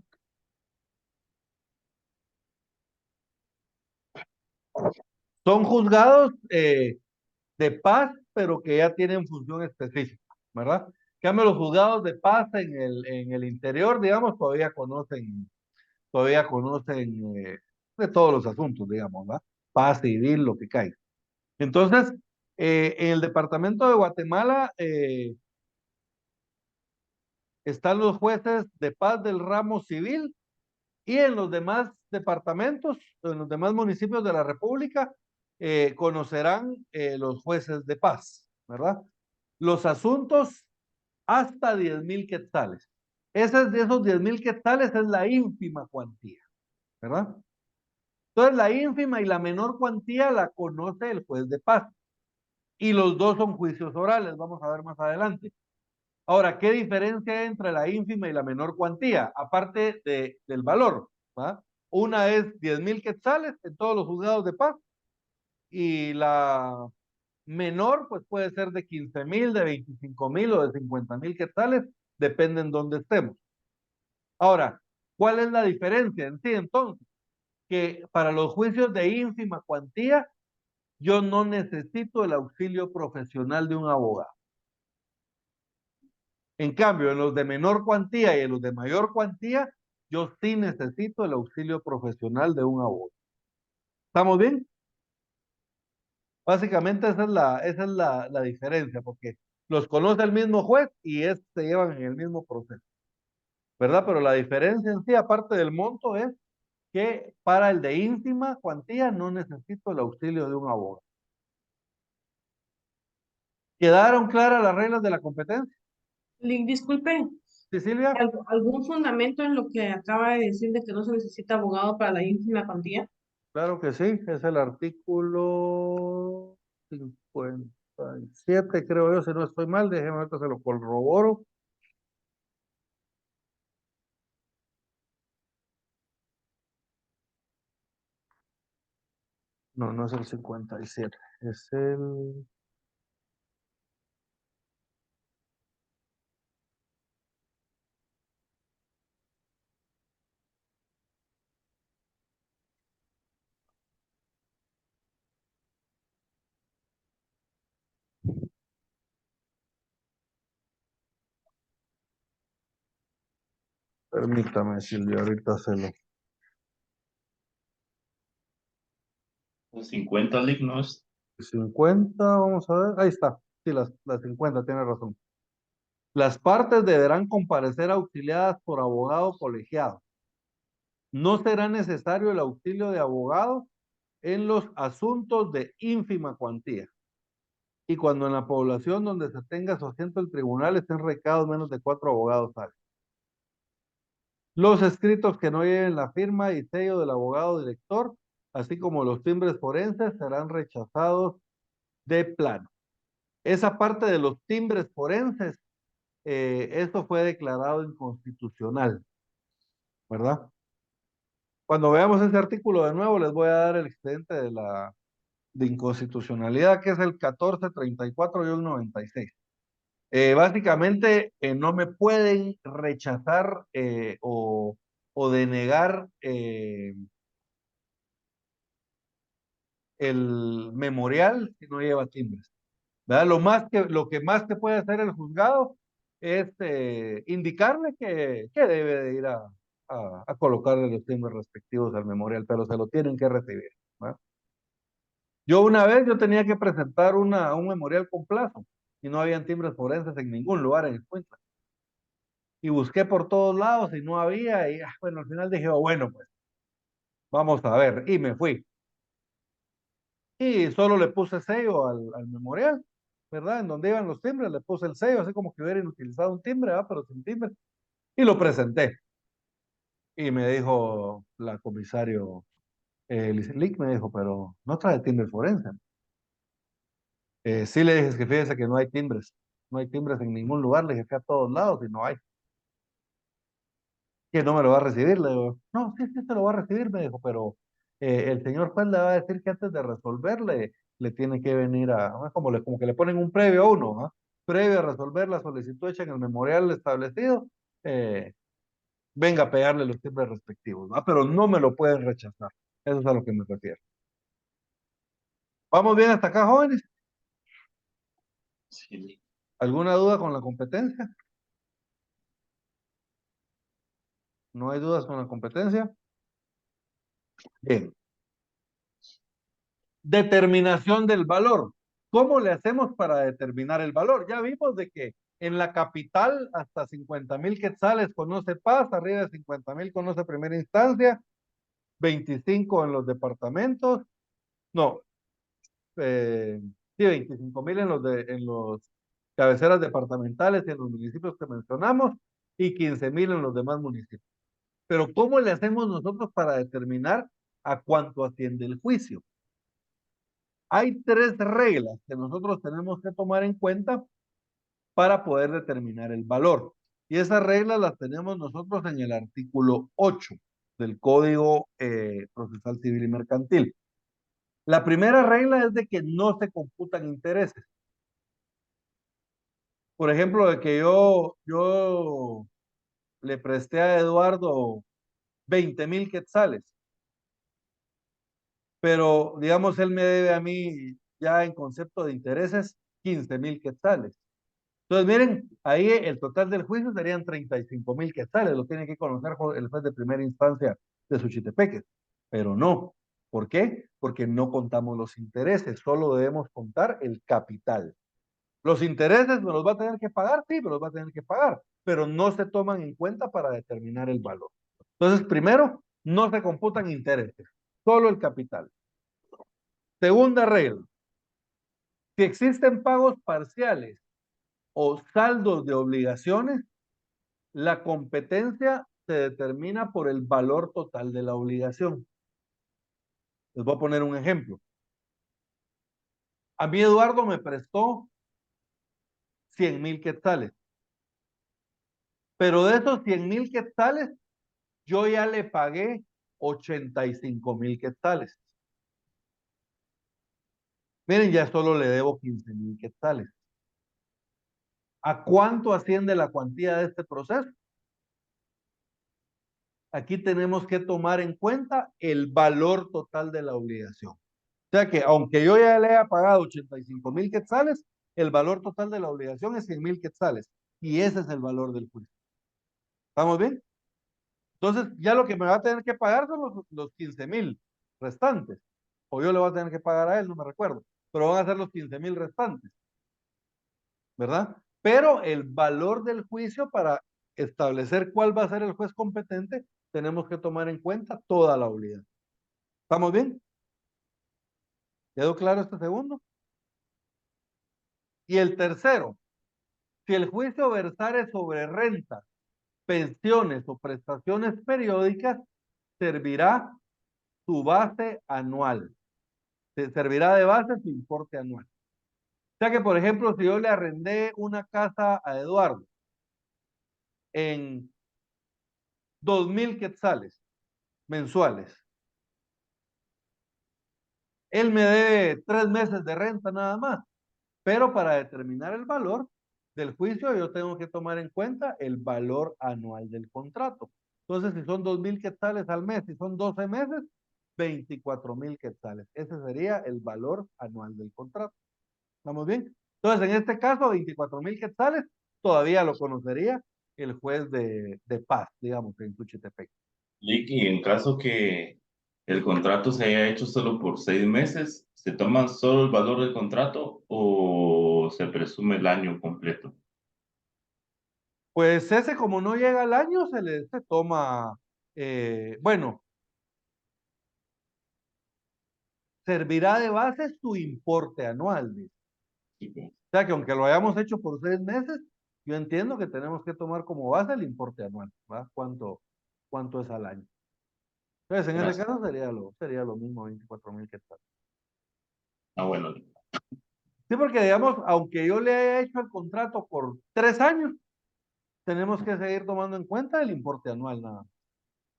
Son juzgados de paz, pero que ya tienen función específica, ¿verdad? En cambio, los juzgados de paz en el interior, digamos, todavía conocen de todos los asuntos, digamos, ¿verdad? Paz civil, lo que caiga. Entonces, en el departamento de Guatemala están los jueces de paz del ramo civil y en los demás departamentos, en los demás municipios de la República, conocerán los jueces de paz, ¿verdad? Los asuntos hasta 10,000 quetzales. De esos 10,000 quetzales es la ínfima cuantía, ¿verdad? Entonces la ínfima y la menor cuantía la conoce el juez de paz. Y los dos son juicios orales, vamos a ver más adelante. Ahora, ¿qué diferencia hay entre la ínfima y la menor cuantía? Aparte del valor, ¿va? Una es 10,000 quetzales en todos los juzgados de paz y la menor pues puede ser de 15,000, de 25,000 o de 50,000 quetzales, depende en dónde estemos. Ahora, ¿cuál es la diferencia en sí entonces? Que para los juicios de ínfima cuantía, yo no necesito el auxilio profesional de un abogado. En cambio, en los de menor cuantía y en los de mayor cuantía, yo sí necesito el auxilio profesional de un abogado. ¿Estamos bien? Básicamente esa es la diferencia, porque los conoce el mismo juez y se llevan en el mismo proceso, ¿verdad? Pero la diferencia en sí, aparte del monto, es que para el de ínfima cuantía no necesito el auxilio de un abogado. ¿Quedaron claras las reglas de la competencia? Disculpe, ¿Sí, Silvia? ¿algún fundamento en lo que acaba de decir de que no se necesita abogado para la ínfima cuantía? Claro que sí, es el artículo 57, creo yo, si no estoy mal, déjeme ahorita se lo corroboro. No, no es el 57, es el... Permítame, Silvia, ahorita se lo... 50 lignos. 50, vamos a ver. Ahí está. Sí, las 50, tiene razón. Las partes deberán comparecer auxiliadas por abogado colegiado. No será necesario el auxilio de abogado en los asuntos de ínfima cuantía. Y cuando en la población donde se tenga su asiento el tribunal estén recados menos de 4 abogados tales. Los escritos que no lleven la firma y sello del abogado director, así como los timbres forenses, serán rechazados de plano. Esa parte de los timbres forenses, esto fue declarado inconstitucional, ¿verdad? Cuando veamos ese artículo de nuevo, les voy a dar el expediente de inconstitucionalidad, que es el 1434-96. Básicamente, no me pueden rechazar o denegar el memorial si no lleva timbres, ¿verdad? Lo que más que puede hacer el juzgado es indicarle que debe de ir a colocarle los timbres respectivos al memorial, pero se lo tienen que recibir, ¿verdad? Yo tenía que presentar un memorial con plazo y no habían timbres forenses en ningún lugar en Escuintla. Y busqué por todos lados y no había, y bueno, al final dije, oh, bueno, pues vamos a ver, y me fui. Y solo le puse sello al memorial, ¿verdad? En donde iban los timbres, le puse el sello, así como que hubieran utilizado un timbre, ¿verdad? Pero sin timbre. Y lo presenté. Y me dijo la comisario, Lick me dijo, pero no trae timbre forense. Sí, le dije, que fíjese que no hay timbres. No hay timbres en ningún lugar, le dije, que a todos lados y no hay. Que no me lo va a recibir, le digo, no, sí, sí, se lo va a recibir, me dijo, pero el señor juez le va a decir que antes de resolverle, le tiene que venir como que le ponen un previo a uno, ¿ah? Previo a resolver la solicitud hecha en el memorial establecido, eh, venga a pegarle los timbres respectivos, ¿ah? Pero no me lo pueden rechazar, eso es a lo que me refiero. ¿Vamos bien hasta acá, jóvenes? Sí. ¿Alguna duda con la competencia? ¿No hay dudas con la competencia? Bien. Determinación del valor. ¿Cómo le hacemos para determinar el valor? Ya vimos de que en la capital hasta 50,000 quetzales conoce paz, arriba de 50,000 conoce primera instancia, 25 en los departamentos, no, sí, 25,000 en los cabeceras departamentales y en los municipios que mencionamos y 15,000 en los demás municipios. Pero ¿cómo le hacemos nosotros para determinar a cuánto asciende el juicio? Hay 3 reglas que nosotros tenemos que tomar en cuenta para poder determinar el valor. Y esas reglas las tenemos nosotros en el artículo 8 del Código Procesal Civil y Mercantil. La primera regla es de que no se computan intereses. Por ejemplo, de que yo le presté a Eduardo 20,000 quetzales, pero digamos él me debe a mí ya en concepto de intereses 15,000 quetzales. Entonces, miren, ahí el total del juicio serían 35,000 quetzales, lo tiene que conocer el juez de primera instancia de Suchitepeques, pero no. ¿Por qué? Porque no contamos los intereses, solo debemos contar el capital. Los intereses me los va a tener que pagar, sí, me los va a tener que pagar, pero no se toman en cuenta para determinar el valor. Entonces, primero, no se computan intereses, solo el capital. Segunda regla, si existen pagos parciales o saldos de obligaciones, la competencia se determina por el valor total de la obligación. Les voy a poner un ejemplo. A mí Eduardo me prestó 100,000 quetzales, pero de esos 100,000 quetzales, yo ya le pagué 85,000 quetzales. Miren, ya solo le debo 15,000 quetzales. ¿A cuánto asciende la cuantía de este proceso? Aquí tenemos que tomar en cuenta el valor total de la obligación. O sea que aunque yo ya le haya pagado 85,000 quetzales, el valor total de la obligación es 100,000 quetzales. Y ese es el valor del juicio. ¿Estamos bien? Entonces, ya lo que me va a tener que pagar son los 15,000 restantes. o yo le voy a tener que pagar a él, no me recuerdo, pero van a ser los 15,000 restantes, ¿verdad? Pero el valor del juicio para establecer cuál va a ser el juez competente, tenemos que tomar en cuenta toda la unidad. ¿Estamos bien? ¿Quedó claro este segundo? Y el tercero, si el juicio versare sobre renta, pensiones o prestaciones periódicas, servirá su base anual. Se servirá de base su importe anual. O sea que, por ejemplo, si yo le arrendé una casa a Eduardo en 2,000 quetzales mensuales, él me debe 3 meses de renta nada más, pero para determinar el valor del juicio yo tengo que tomar en cuenta el valor anual del contrato. Entonces, si son 2,000 quetzales al mes, si son 12 meses, 24,000 quetzales. Ese sería el valor anual del contrato. ¿Estamos bien? Entonces, en este caso, 24,000 quetzales, todavía lo conocería el juez de paz, digamos, en Tuchitepec. Y en caso que el contrato se haya hecho solo por 6 meses, ¿se toma solo el valor del contrato o se presume el año completo? Pues ese, como no llega al año, se toma, bueno, servirá de base su importe anual, dice. Sí, pues. O sea que aunque lo hayamos hecho por 6 meses, yo entiendo que tenemos que tomar como base el importe anual, ¿verdad? ¿Cuánto es al año? Entonces, en ese Gracias. caso sería lo mismo, 24,000 quetzales. Ah, bueno. Sí, porque digamos, aunque yo le haya hecho el contrato por 3 años, tenemos que seguir tomando en cuenta el importe anual nada más.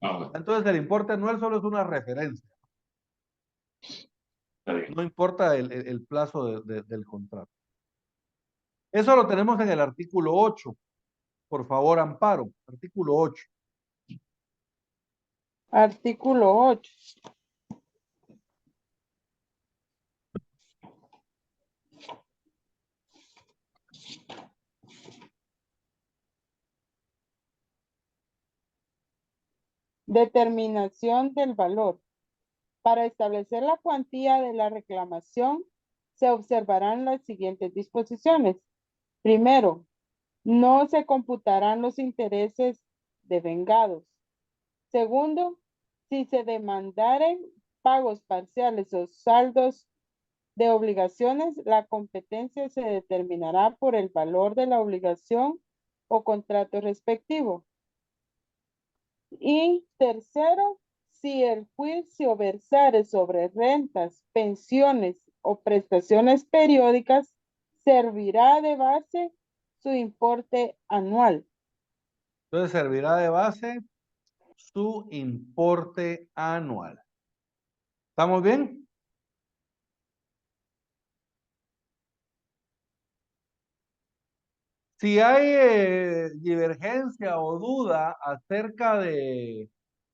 Ah, bueno. Entonces, el importe anual solo es una referencia. Está bien. No importa el plazo del contrato. Eso lo tenemos en el artículo 8. Por favor, Amparo. Artículo 8. Artículo 8. Determinación del valor. Para establecer la cuantía de la reclamación, se observarán las siguientes disposiciones. Primero, no se computarán los intereses devengados. Segundo, si se demandaren pagos parciales o saldos de obligaciones, la competencia se determinará por el valor de la obligación o contrato respectivo. Y tercero, si el juicio versare sobre rentas, pensiones o prestaciones periódicas, servirá de base su importe anual. Entonces, servirá de base su importe anual. ¿Estamos bien? Si hay divergencia o duda acerca de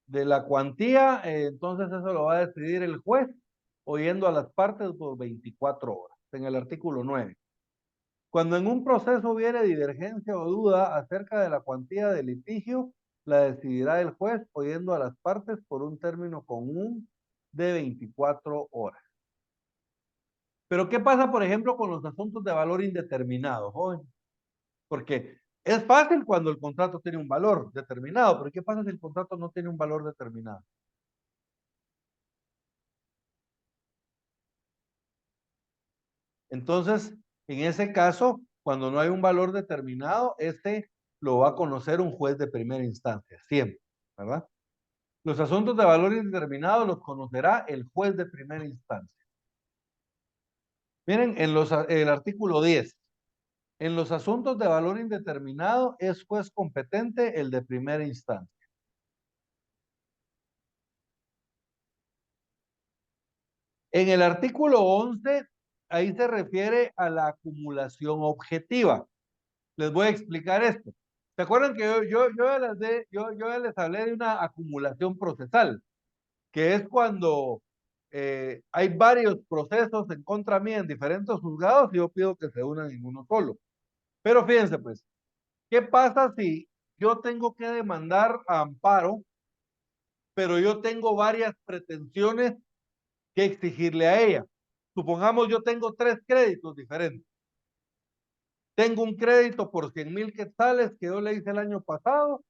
la cuantía, entonces eso lo va a decidir el juez oyendo a las partes por 24 horas, en el artículo 9. Cuando en un proceso hubiere divergencia o duda acerca de la cuantía del litigio, la decidirá el juez oyendo a las partes por un término común de 24 horas. Pero ¿qué pasa, por ejemplo, con los asuntos de valor indeterminado, joven? Porque es fácil cuando el contrato tiene un valor determinado, pero ¿qué pasa si el contrato no tiene un valor determinado? Entonces, en ese caso, cuando no hay un valor determinado, este lo va a conocer un juez de primera instancia, siempre, ¿verdad? Los asuntos de valor indeterminado los conocerá el juez de primera instancia. Miren, el artículo 10. En los asuntos de valor indeterminado es juez competente el de primera instancia. En el artículo 11, ahí se refiere a la acumulación objetiva. Les voy a explicar esto. ¿Se acuerdan que yo ya les hablé de una acumulación procesal? Que es cuando hay varios procesos en contra mía en diferentes juzgados y yo pido que se unan en uno solo. Pero fíjense pues, ¿qué pasa si yo tengo que demandar a Amparo, pero yo tengo varias pretensiones que exigirle a ella. Supongamos yo tengo 3 créditos diferentes. Tengo un crédito por 100,000 quetzales que yo le hice el año pasado.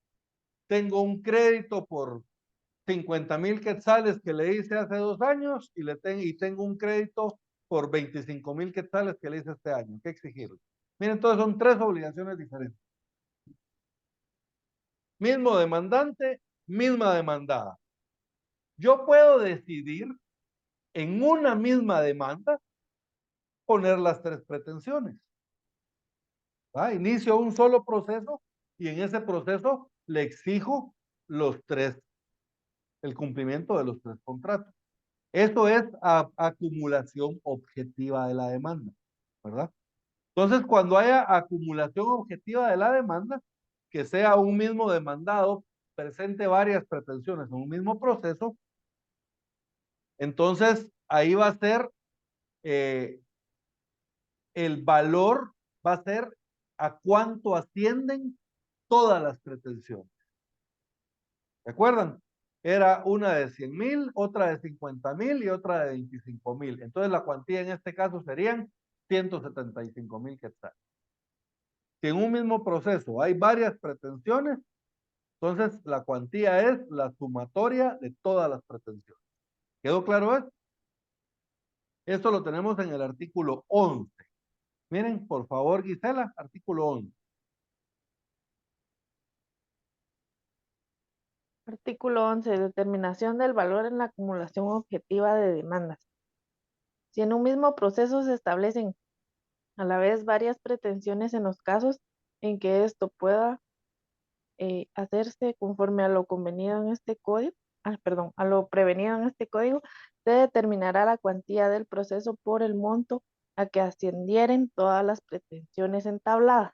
Tengo un crédito por 50,000 quetzales que le hice hace 2 años y tengo un crédito por 25,000 quetzales que le hice este año. ¿Qué exigirle? Miren, entonces son 3 obligaciones diferentes. Mismo demandante, misma demandada. Yo puedo decidir en una misma demanda poner las 3 pretensiones. Inicio un solo proceso y en ese proceso le exijo el cumplimiento de los 3 contratos. Esto es acumulación objetiva de la demanda, ¿verdad? Entonces, cuando haya acumulación objetiva de la demanda, que sea un mismo demandado, presente varias pretensiones en un mismo proceso, entonces ahí va a ser el valor, va a ser a cuánto ascienden todas las pretensiones. ¿Se acuerdan? Era una de 100,000, otra de 50,000 y otra de 25,000. Entonces la cuantía en este caso serían 175,000 quetzales. Si en un mismo proceso hay varias pretensiones, entonces la cuantía es la sumatoria de todas las pretensiones. ¿Quedó claro esto? Esto lo tenemos en el artículo 11. Miren, por favor, Gisela, artículo 11. Artículo 11. Determinación del valor en la acumulación objetiva de demandas. Si en un mismo proceso se establecen a la vez varias pretensiones en los casos en que esto pueda hacerse conforme a lo convenido en este código, a lo prevenido en este código, se determinará la cuantía del proceso por el monto a que ascendieren todas las pretensiones entabladas.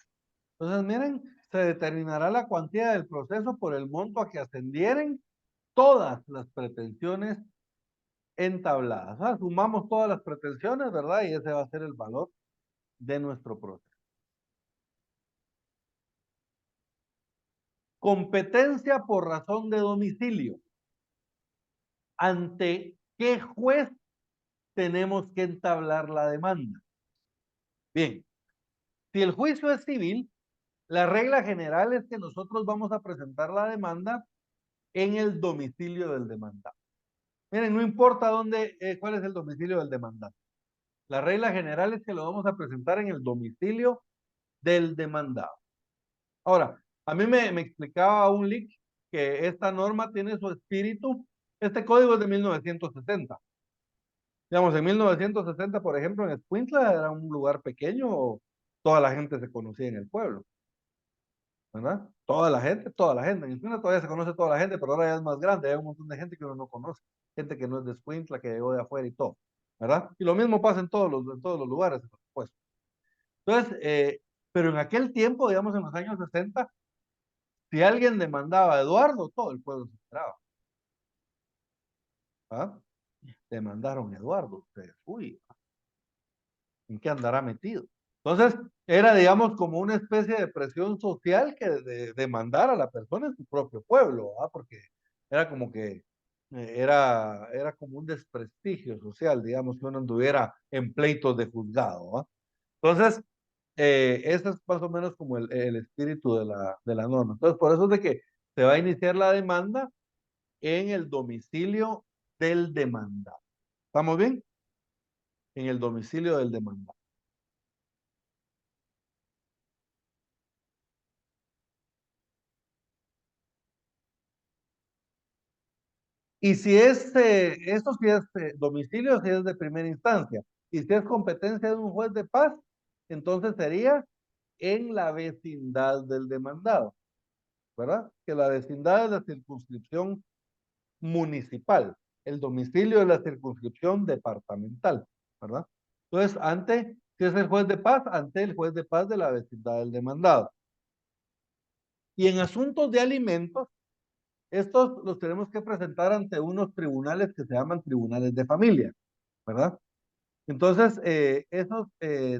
Entonces, miren, se determinará la cuantía del proceso por el monto a que ascendieren todas las pretensiones entabladas. Sumamos todas las pretensiones, ¿verdad? Y ese va a ser el valor de nuestro proceso. Competencia por razón de domicilio. ¿Ante qué juez tenemos que entablar la demanda? Bien, si el juicio es civil, la regla general es que nosotros vamos a presentar la demanda en el domicilio del demandado. Miren, no importa cuál es el domicilio del demandado. La regla general es que lo vamos a presentar en el domicilio del demandado. Ahora, a mí me explicaba un leak que esta norma tiene su espíritu. Este código es de 1960. Digamos, en 1960, por ejemplo, en Escuintla era un lugar pequeño, toda la gente se conocía en el pueblo, ¿verdad? Toda la gente. En Escuintla todavía se conoce toda la gente, pero ahora ya es más grande, hay un montón de gente que uno no conoce, gente que no es de Escuintla, que llegó de afuera y todo, ¿verdad? Y lo mismo pasa en todos los lugares, por supuesto. Entonces, pero en aquel tiempo, digamos, en los años 60, si alguien demandaba a Eduardo, todo el pueblo se enteraba. ¿Ah? Demandaron a Eduardo, ustedes, uy, ¿en qué andará metido? Entonces, era, digamos, como una especie de presión social que demandar a la persona en su propio pueblo, ¿ah? Porque era como que era como un desprestigio social, digamos, que uno anduviera en pleitos de juzgado, ¿ah? Entonces, ese es más o menos como el espíritu de la norma. Entonces, por eso es de que se va a iniciar la demanda en el domicilio del demandado. ¿Estamos bien? En el domicilio del demandado. Y si es, esto si es domicilio, si es de primera instancia. Y si es competencia de un juez de paz, entonces sería en la vecindad del demandado, ¿verdad? Que la vecindad es la circunscripción municipal, el domicilio de la circunscripción departamental, ¿verdad? Entonces, si es el juez de paz, ante el juez de paz de la vecindad del demandado. Y en asuntos de alimentos, estos los tenemos que presentar ante unos tribunales que se llaman tribunales de familia, ¿verdad? Entonces, esos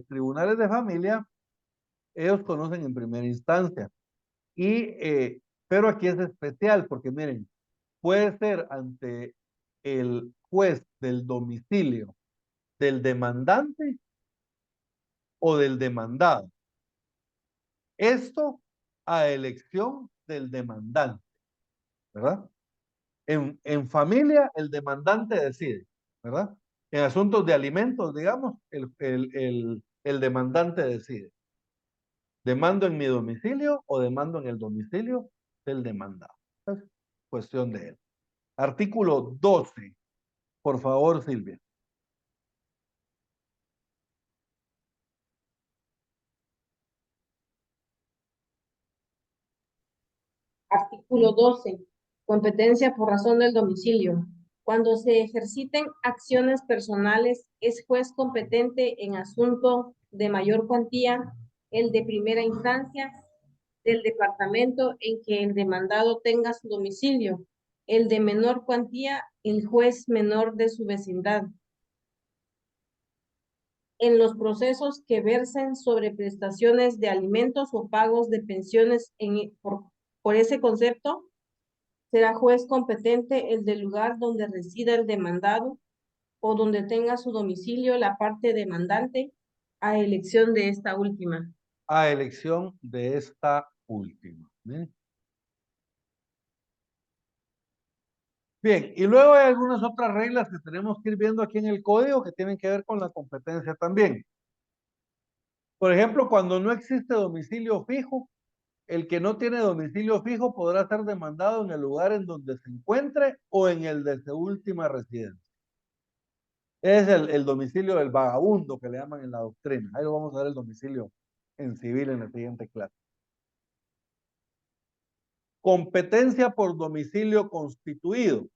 tribunales de familia, ellos conocen en primera instancia. Pero aquí es especial, porque miren, puede ser ante el juez del domicilio del demandante o del demandado. Esto a elección del demandante, ¿verdad? En familia, el demandante decide, ¿verdad? En asuntos de alimentos, digamos, el demandante decide. ¿Demando en mi domicilio o demando en el domicilio del demandado? Es cuestión de él. Artículo 12. Por favor, Silvia. Artículo 12. Competencia por razón del domicilio. Cuando se ejerciten acciones personales, es juez competente en asunto de mayor cuantía, el de primera instancia, del departamento en que el demandado tenga su domicilio, el de menor cuantía, el juez menor de su vecindad. En los procesos que versen sobre prestaciones de alimentos o pagos de pensiones por ese concepto, será juez competente el del lugar donde resida el demandado o donde tenga su domicilio la parte demandante, a elección de esta última. A elección de esta última. ¿Bien? Bien, y luego hay algunas otras reglas que tenemos que ir viendo aquí en el código que tienen que ver con la competencia también. Por ejemplo, cuando no existe domicilio fijo, el que no tiene domicilio fijo podrá ser demandado en el lugar en donde se encuentre o en el de su última residencia. Es el domicilio del vagabundo que le llaman en la doctrina. Ahí lo vamos a ver el domicilio en civil en la siguiente clase. Competencia por domicilio constituido.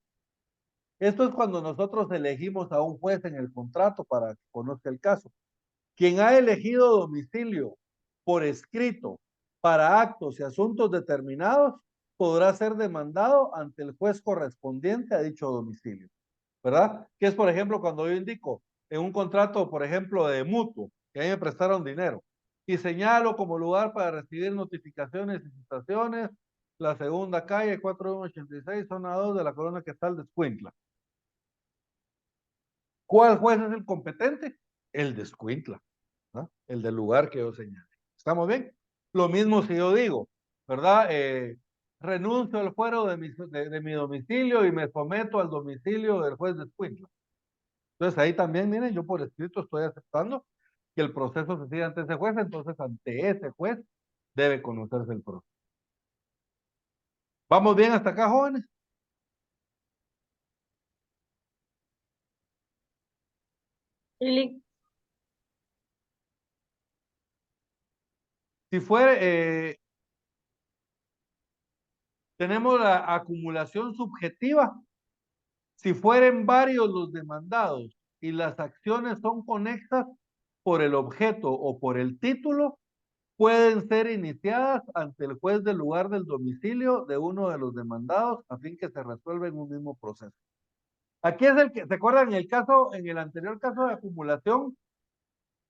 Esto es cuando nosotros elegimos a un juez en el contrato para que conozca el caso. Quien ha elegido domicilio por escrito para actos y asuntos determinados podrá ser demandado ante el juez correspondiente a dicho domicilio, ¿verdad? Que es, por ejemplo, cuando yo indico en un contrato, por ejemplo, de mutuo, que a mí me prestaron dinero, y señalo como lugar para recibir notificaciones y citaciones la segunda calle 4186, zona 2 de la colonia Quetzal de Escuintla. ¿Cuál juez es el competente? El de Escuintla, ¿no? El del lugar que yo señale. ¿Estamos bien? Lo mismo si yo digo, ¿verdad? Renuncio al fuero de mi domicilio y me someto al domicilio del juez de Escuintla. Entonces ahí también, miren, yo por escrito estoy aceptando que el proceso se siga ante ese juez, entonces ante ese juez debe conocerse el proceso. ¿Vamos bien hasta acá, jóvenes? Si fuere, tenemos la acumulación subjetiva. Si fueren varios los demandados y las acciones son conexas por el objeto o por el título, pueden ser iniciadas ante el juez del lugar del domicilio de uno de los demandados a fin que se resuelva en un mismo proceso. Aquí es el que, ¿se acuerdan? En el caso, en el anterior caso de acumulación,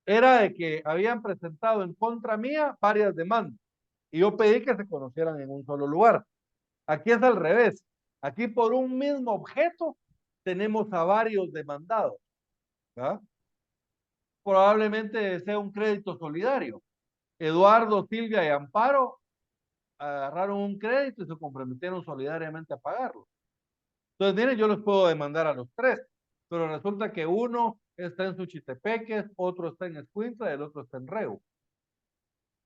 era de que habían presentado en contra mía varias demandas y yo pedí que se conocieran en un solo lugar. Aquí es al revés. Aquí por un mismo objeto tenemos a varios demandados, ¿verdad? Probablemente sea un crédito solidario. Eduardo, Silvia y Amparo agarraron un crédito y se comprometieron solidariamente a pagarlo. Entonces, miren, yo los puedo demandar a los tres, pero resulta que uno está en Suchitepeques, otro está en Escuintla y el otro está en Reu.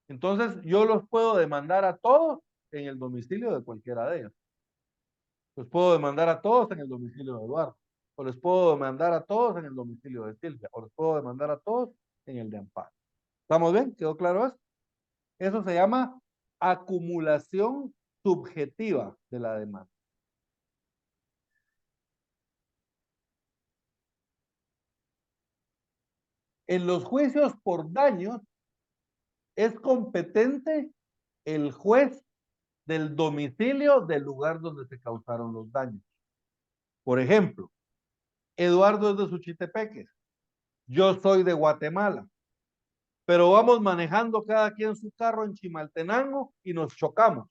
Entonces, yo los puedo demandar a todos en el domicilio de cualquiera de ellos. Los puedo demandar a todos en el domicilio de Eduardo, o les puedo demandar a todos en el domicilio de Silvia, o les puedo demandar a todos en el de Amparo. ¿Estamos bien? ¿Quedó claro eso? Eso se llama acumulación subjetiva de la demanda. En los juicios por daños es competente el juez del domicilio del lugar donde se causaron los daños. Por ejemplo, Eduardo es de Suchitepeques, yo soy de Guatemala, pero vamos manejando cada quien su carro en Chimaltenango y nos chocamos.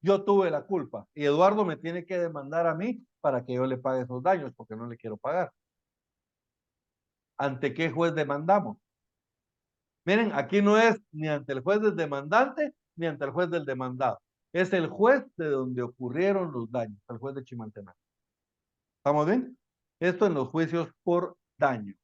yo tuve la culpa y Eduardo me tiene que demandar a mí para que yo le pague esos daños porque no le quiero pagar. ¿Ante qué juez demandamos? Miren, aquí no es ni ante el juez del demandante ni ante el juez del demandado. Es el juez de donde ocurrieron los daños, el juez de Chimaltenango. ¿Estamos bien? Esto en los juicios por daño.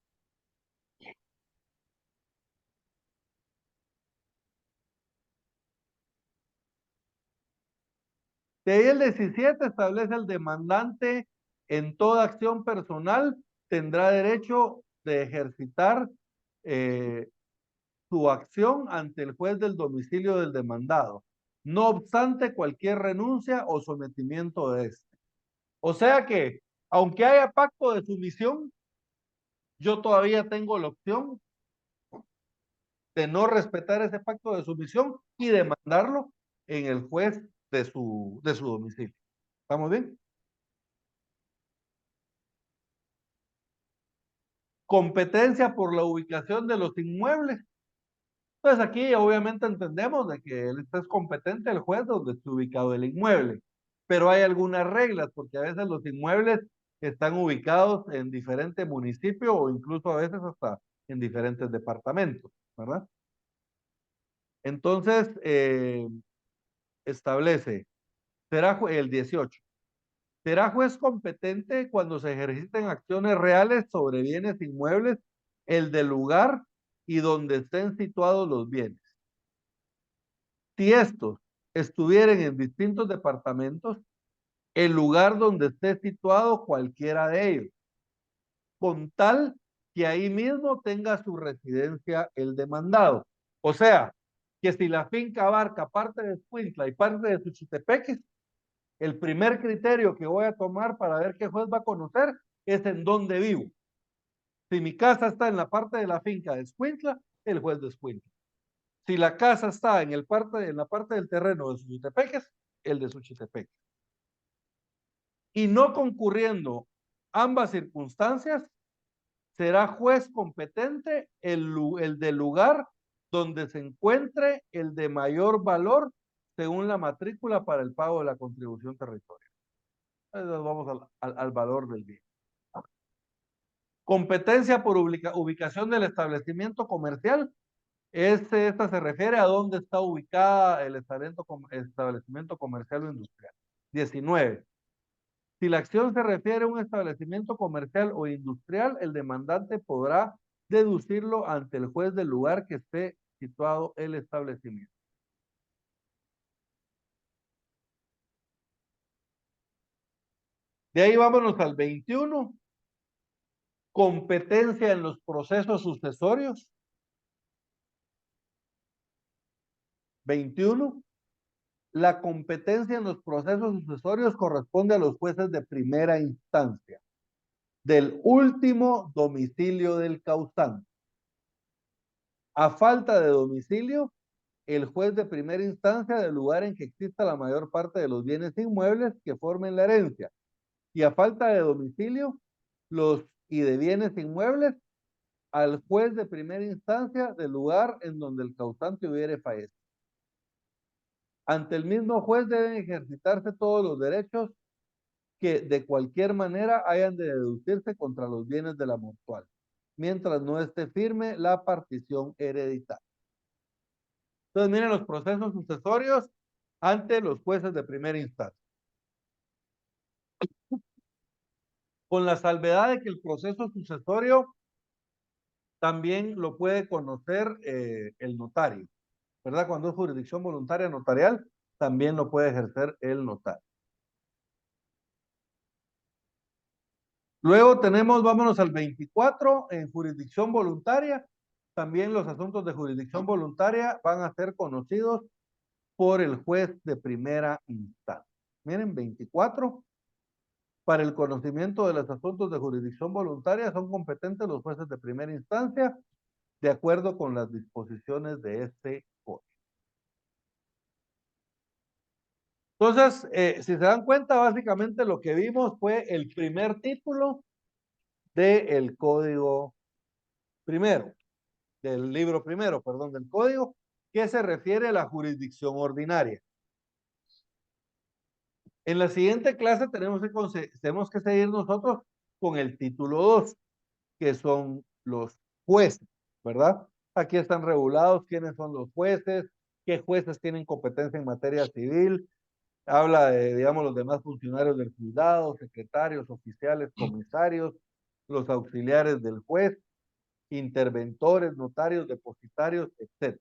De ahí el 17 establece el demandante en toda acción personal tendrá derecho de ejercitar su acción ante el juez del domicilio del demandado, no obstante cualquier renuncia o sometimiento de este. O sea que, aunque haya pacto de sumisión, yo todavía tengo la opción de no respetar ese pacto de sumisión y demandarlo en el juez de su domicilio. ¿Estamos bien? Competencia por la ubicación de los inmuebles. Entonces aquí obviamente entendemos de que él es competente el juez donde esté ubicado el inmueble, pero hay algunas reglas porque a veces los inmuebles están ubicados en diferentes municipios o incluso a veces hasta en diferentes departamentos, ¿verdad? Entonces, establece, será el 18, será juez competente cuando se ejerciten acciones reales sobre bienes inmuebles, el del lugar y donde estén situados los bienes. Si estos estuvieran en distintos departamentos, el lugar donde esté situado cualquiera de ellos, con tal que ahí mismo tenga su residencia el demandado. O sea, que si la finca abarca parte de Escuintla y parte de Suchitepeques, el primer criterio que voy a tomar para ver qué juez va a conocer es en dónde vivo. Si mi casa está en la parte de la finca de Escuintla, el juez de Escuintla. Si la casa está en la parte del terreno de Suchitepeques, el de Suchitepeques. Y no concurriendo ambas circunstancias, será juez competente el del lugar donde se encuentre el de mayor valor según la matrícula para el pago de la contribución territorial. Entonces vamos al valor del bien. Competencia por ubicación del establecimiento comercial. Esta se refiere a dónde está ubicada el establecimiento comercial o industrial. 19. Si la acción se refiere a un establecimiento comercial o industrial, el demandante podrá deducirlo ante el juez del lugar que esté situado el establecimiento. De ahí vámonos al 21. Competencia en los procesos sucesorios. 21. La competencia en los procesos sucesorios corresponde a los jueces de primera instancia del último domicilio del causante. A falta de domicilio, el juez de primera instancia del lugar en que exista la mayor parte de los bienes inmuebles que formen la herencia. Y a falta de domicilio, y de bienes inmuebles, al juez de primera instancia del lugar en donde el causante hubiere fallecido. Ante el mismo juez deben ejercitarse todos los derechos que de cualquier manera hayan de deducirse contra los bienes de la mutual, mientras no esté firme la partición hereditaria. Entonces, miren los procesos sucesorios ante los jueces de primera instancia. Con la salvedad de que el proceso sucesorio también lo puede conocer el notario, ¿verdad? Cuando es jurisdicción voluntaria notarial, también lo puede ejercer el notario. Luego tenemos, vámonos al 24, en jurisdicción voluntaria. También los asuntos de jurisdicción voluntaria van a ser conocidos por el juez de primera instancia. Miren, 24. Para el conocimiento de los asuntos de jurisdicción voluntaria son competentes los jueces de primera instancia de acuerdo con las disposiciones de este código. Entonces, si se dan cuenta, básicamente lo que vimos fue el primer título del código primero, del libro primero, perdón, del código, que se refiere a la jurisdicción ordinaria. En la siguiente clase tenemos que seguir nosotros con el título 2, que son los jueces, ¿verdad? Aquí están regulados quiénes son los jueces, qué jueces tienen competencia en materia civil, habla de, digamos, los demás funcionarios del juzgado, secretarios, oficiales, comisarios, los auxiliares del juez, interventores, notarios, depositarios, etc.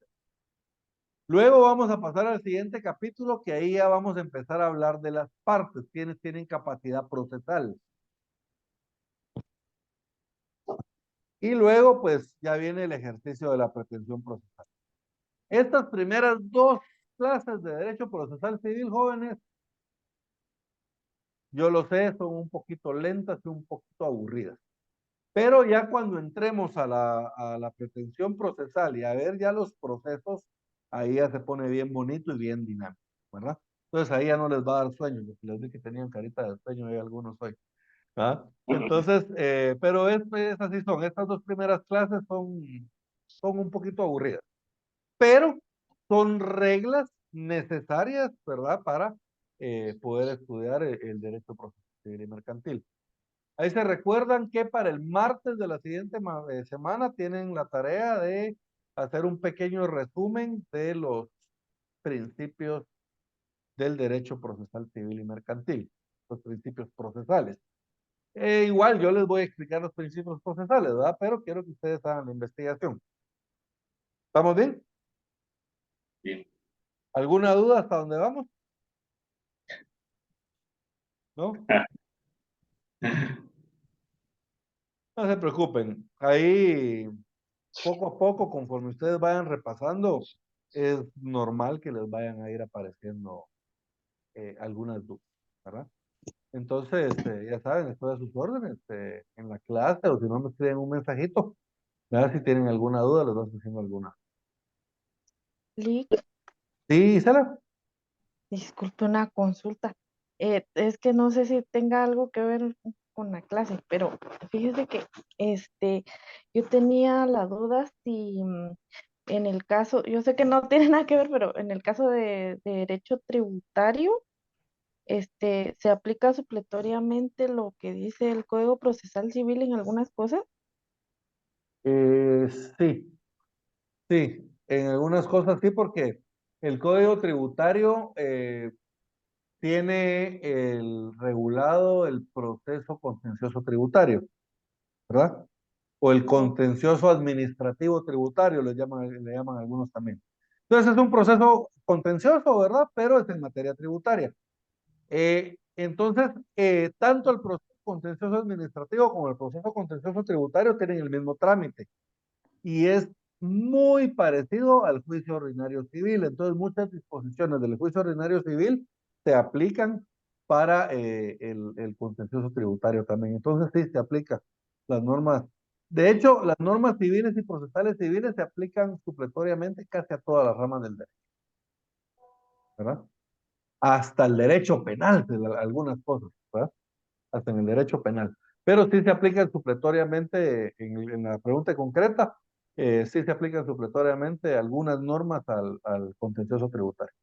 Luego vamos a pasar al siguiente capítulo, que ahí ya vamos a empezar a hablar de las partes, quienes tienen capacidad procesal. Y luego, pues, ya viene el ejercicio de la pretensión procesal. Estas primeras dos clases de derecho procesal civil, jóvenes, yo lo sé, son un poquito lentas y un poquito aburridas. Pero ya cuando entremos a la pretensión procesal y a ver ya los procesos, ahí ya se pone bien bonito y bien dinámico, ¿verdad? Entonces ahí ya no les va a dar sueño, porque les vi que tenían carita de sueño y algunos hoy. ¿Ah? Entonces, pero es así son, estas dos primeras clases son un poquito aburridas, pero son reglas necesarias, ¿verdad? Para poder estudiar el derecho procesal civil y mercantil. Ahí se recuerdan que para el martes de la siguiente semana tienen la tarea de hacer un pequeño resumen de los principios del derecho procesal civil y mercantil, los principios procesales. Igual yo les voy a explicar los principios procesales, ¿verdad? Pero quiero que ustedes hagan la investigación. ¿Estamos bien? Bien. ¿Alguna duda hasta dónde vamos? ¿No? No se preocupen. Ahí, poco a poco, conforme ustedes vayan repasando, es normal que les vayan a ir apareciendo algunas dudas, ¿verdad? Entonces, ya saben, estoy a sus órdenes en la clase o si no me escriben un mensajito, ¿verdad? Si tienen alguna duda, les vamos haciendo alguna. Lick, Sí, Sara. disculpe una consulta. Es que no sé si tenga algo que ver con la clase, pero fíjese que yo tenía la duda si en el caso, yo sé que no tiene nada que ver, pero en el caso de derecho tributario, se aplica supletoriamente lo que dice el Código Procesal Civil en algunas cosas. Eh, sí, sí, en algunas cosas sí, porque el código tributario tiene el regulado el proceso contencioso tributario, ¿verdad? O el O- contencioso administrativo tributario, le llaman algunos también. Entonces es un proceso contencioso, ¿verdad? Pero es en materia tributaria. Entonces, tanto el proceso contencioso administrativo como el proceso contencioso tributario tienen el mismo trámite y es muy parecido al juicio ordinario civil. Entonces, muchas disposiciones del juicio ordinario civil se aplican para el contencioso tributario también. Entonces, sí, se aplica las normas. De hecho, las normas civiles y procesales civiles se aplican supletoriamente casi a todas las ramas del derecho, ¿verdad? Hasta el derecho penal, algunas cosas, ¿verdad? Hasta en el derecho penal. Pero sí se aplican supletoriamente, en la pregunta concreta, sí se aplican supletoriamente algunas normas al contencioso tributario.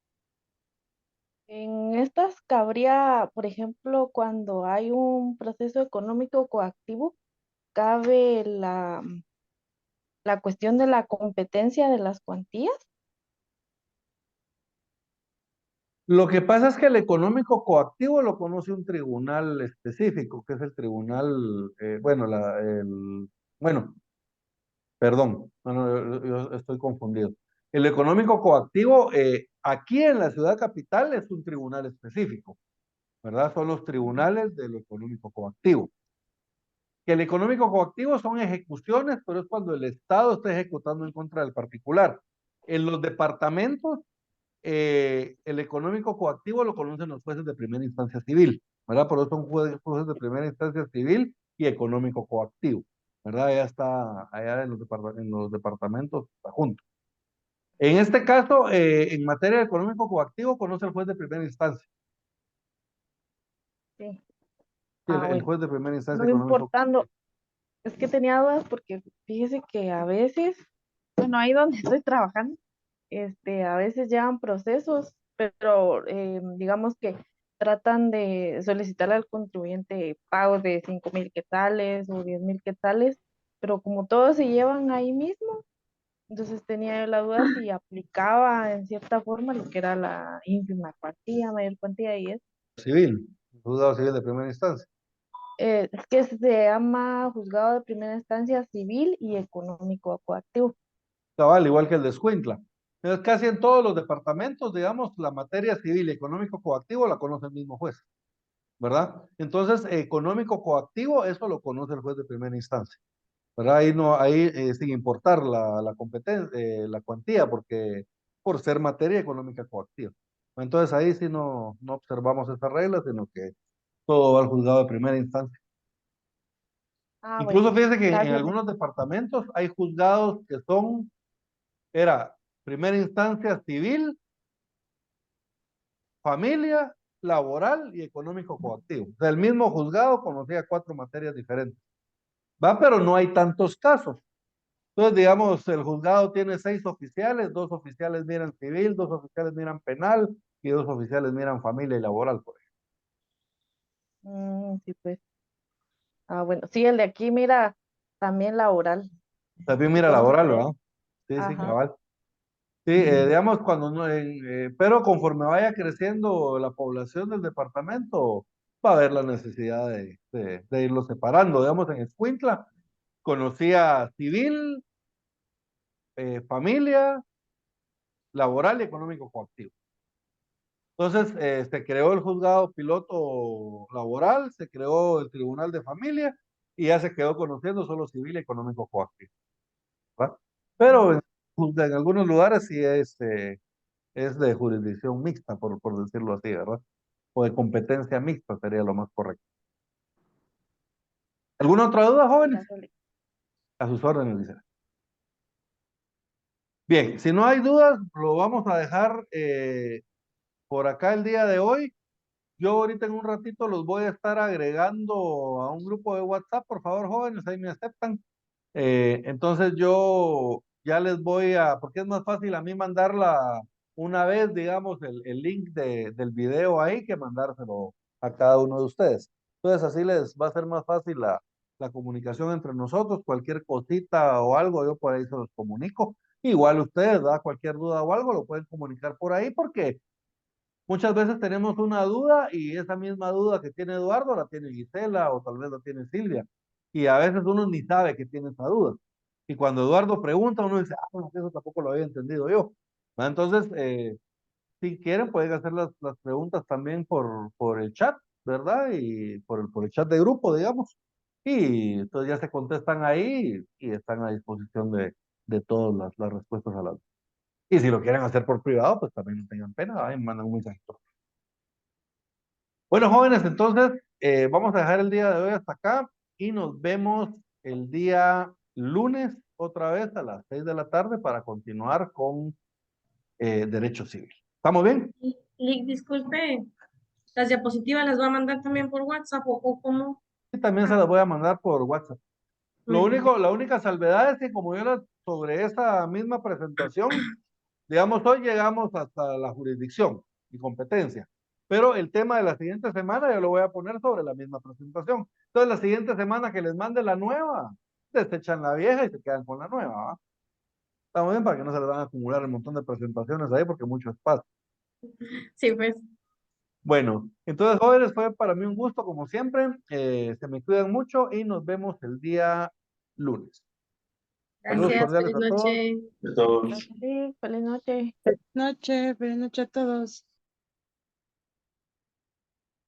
En estas cabría, por ejemplo, cuando hay un proceso económico coactivo, cabe la cuestión de la competencia de las cuantías. Lo que pasa es que el económico coactivo lo conoce un tribunal específico, que es el tribunal, bueno, perdón, yo estoy confundido. El económico coactivo, aquí en la ciudad capital es un tribunal específico, ¿verdad? Son los tribunales de lo económico coactivo. Que el económico coactivo son ejecuciones, pero es cuando el Estado está ejecutando en contra del particular. En los departamentos, el económico coactivo lo conocen los jueces de primera instancia civil, ¿verdad? Por eso son jueces de primera instancia civil y económico coactivo, ¿verdad? Allá está, allá en los departamentos está junto. En este caso, en materia de económico coactivo, conoce el juez de primera instancia. Sí. Sí, Ah, el bueno, juez de primera instancia no económico. importando, es que tenía dudas porque fíjese que a veces, bueno, ahí donde estoy trabajando, a veces llevan procesos, pero digamos que tratan de solicitar al contribuyente pagos de 5,000 quetzales o 10,000 quetzales, pero como todos se llevan ahí mismo, entonces tenía la duda si aplicaba en cierta forma lo que era la ínfima cuantía, mayor cuantía y eso. Civil, juzgado civil de primera instancia. Es que se llama juzgado de primera instancia civil y económico coactivo. Cabal, igual que el de Escuintla. Entonces, casi en todos los departamentos, digamos, la materia civil y económico coactivo la conoce el mismo juez, ¿verdad? Entonces, económico coactivo, eso lo conoce el juez de primera instancia, ¿verdad? Ahí no, ahí sin importar la competencia, la cuantía, porque por ser materia económica coactiva. Entonces, ahí sí no observamos esas reglas, sino que todo va al juzgado de primera instancia. Ah, Incluso bueno, fíjese que en gracias. algunos departamentos hay juzgados que era primera instancia civil, familia, laboral y económico coactivo. O sea, el mismo juzgado conocía 4 materias diferentes. Va, pero no hay tantos casos. Entonces, digamos, el juzgado tiene 6 oficiales, 2 oficiales miran civil, 2 oficiales miran penal y 2 oficiales miran familia y laboral, por ejemplo. Sí, pues. Ah, bueno, sí, el de aquí mira también laboral. También mira Dos laboral, materias. ¿verdad? Sí, sí, Ajá. cabal. Sí, digamos, cuando no, pero conforme vaya creciendo la población del departamento, va a haber la necesidad de irlo separando. Digamos, en Escuintla conocía civil, familia, laboral y económico coactivo. Entonces, se creó el juzgado piloto laboral, se creó el tribunal de familia y ya se quedó conociendo solo civil y económico coactivo, ¿verdad? Pero en algunos lugares sí es de jurisdicción mixta, por decirlo así, ¿verdad? O de competencia mixta sería lo más correcto. ¿Alguna otra duda, jóvenes? A sus órdenes, dice. Bien, si no hay dudas, lo vamos a dejar por acá el día de hoy. Yo ahorita en un ratito los voy a estar agregando a un grupo de WhatsApp, por favor, jóvenes, ahí me aceptan. Entonces yo ya les voy porque es más fácil a mí mandarla una vez, digamos, el link del video ahí que mandárselo a cada uno de ustedes. Entonces así les va a ser más fácil la comunicación entre nosotros, cualquier cosita o algo, yo por ahí se los comunico. Igual ustedes, ¿da? Cualquier duda o algo lo pueden comunicar por ahí porque muchas veces tenemos una duda y esa misma duda que tiene Eduardo la tiene Gisela o tal vez la tiene Silvia. Y a veces uno ni sabe que tiene esa duda. Y cuando Eduardo pregunta, uno dice, bueno, eso tampoco lo había entendido yo. Entonces, si quieren, pueden hacer las preguntas también por el chat, ¿verdad? Y por el chat de grupo, digamos. Y entonces ya se contestan ahí y están a disposición de todas las respuestas a las. Y si lo quieren hacer por privado, pues también no tengan pena, ¿verdad? Y mandan un mensaje. Bueno, jóvenes, entonces vamos a dejar el día de hoy hasta acá y nos vemos el día lunes otra vez a las 6 de la tarde para continuar con Derecho Civil. ¿Estamos bien? Lick, disculpe, ¿las diapositivas las va a mandar también por WhatsApp o cómo? Y también se las voy a mandar por WhatsApp. Muy bien. La única salvedad es que como yo sobre esa misma presentación, digamos, hoy llegamos hasta la jurisdicción y competencia, pero el tema de la siguiente semana yo lo voy a poner sobre la misma presentación. Entonces, la siguiente semana que les mande la nueva, desechan la vieja y se quedan con la nueva, ¿va? Estamos bien para que no se les van a acumular un montón de presentaciones ahí porque mucho espacio. Sí, pues. Bueno, entonces, jóvenes, fue para mí un gusto, como siempre. Se me cuidan mucho y nos vemos el día lunes. Saludos Gracias, cordiales feliz a todos. noche. De todos. Sí, feliz noche. Noche, buenas noches a todos.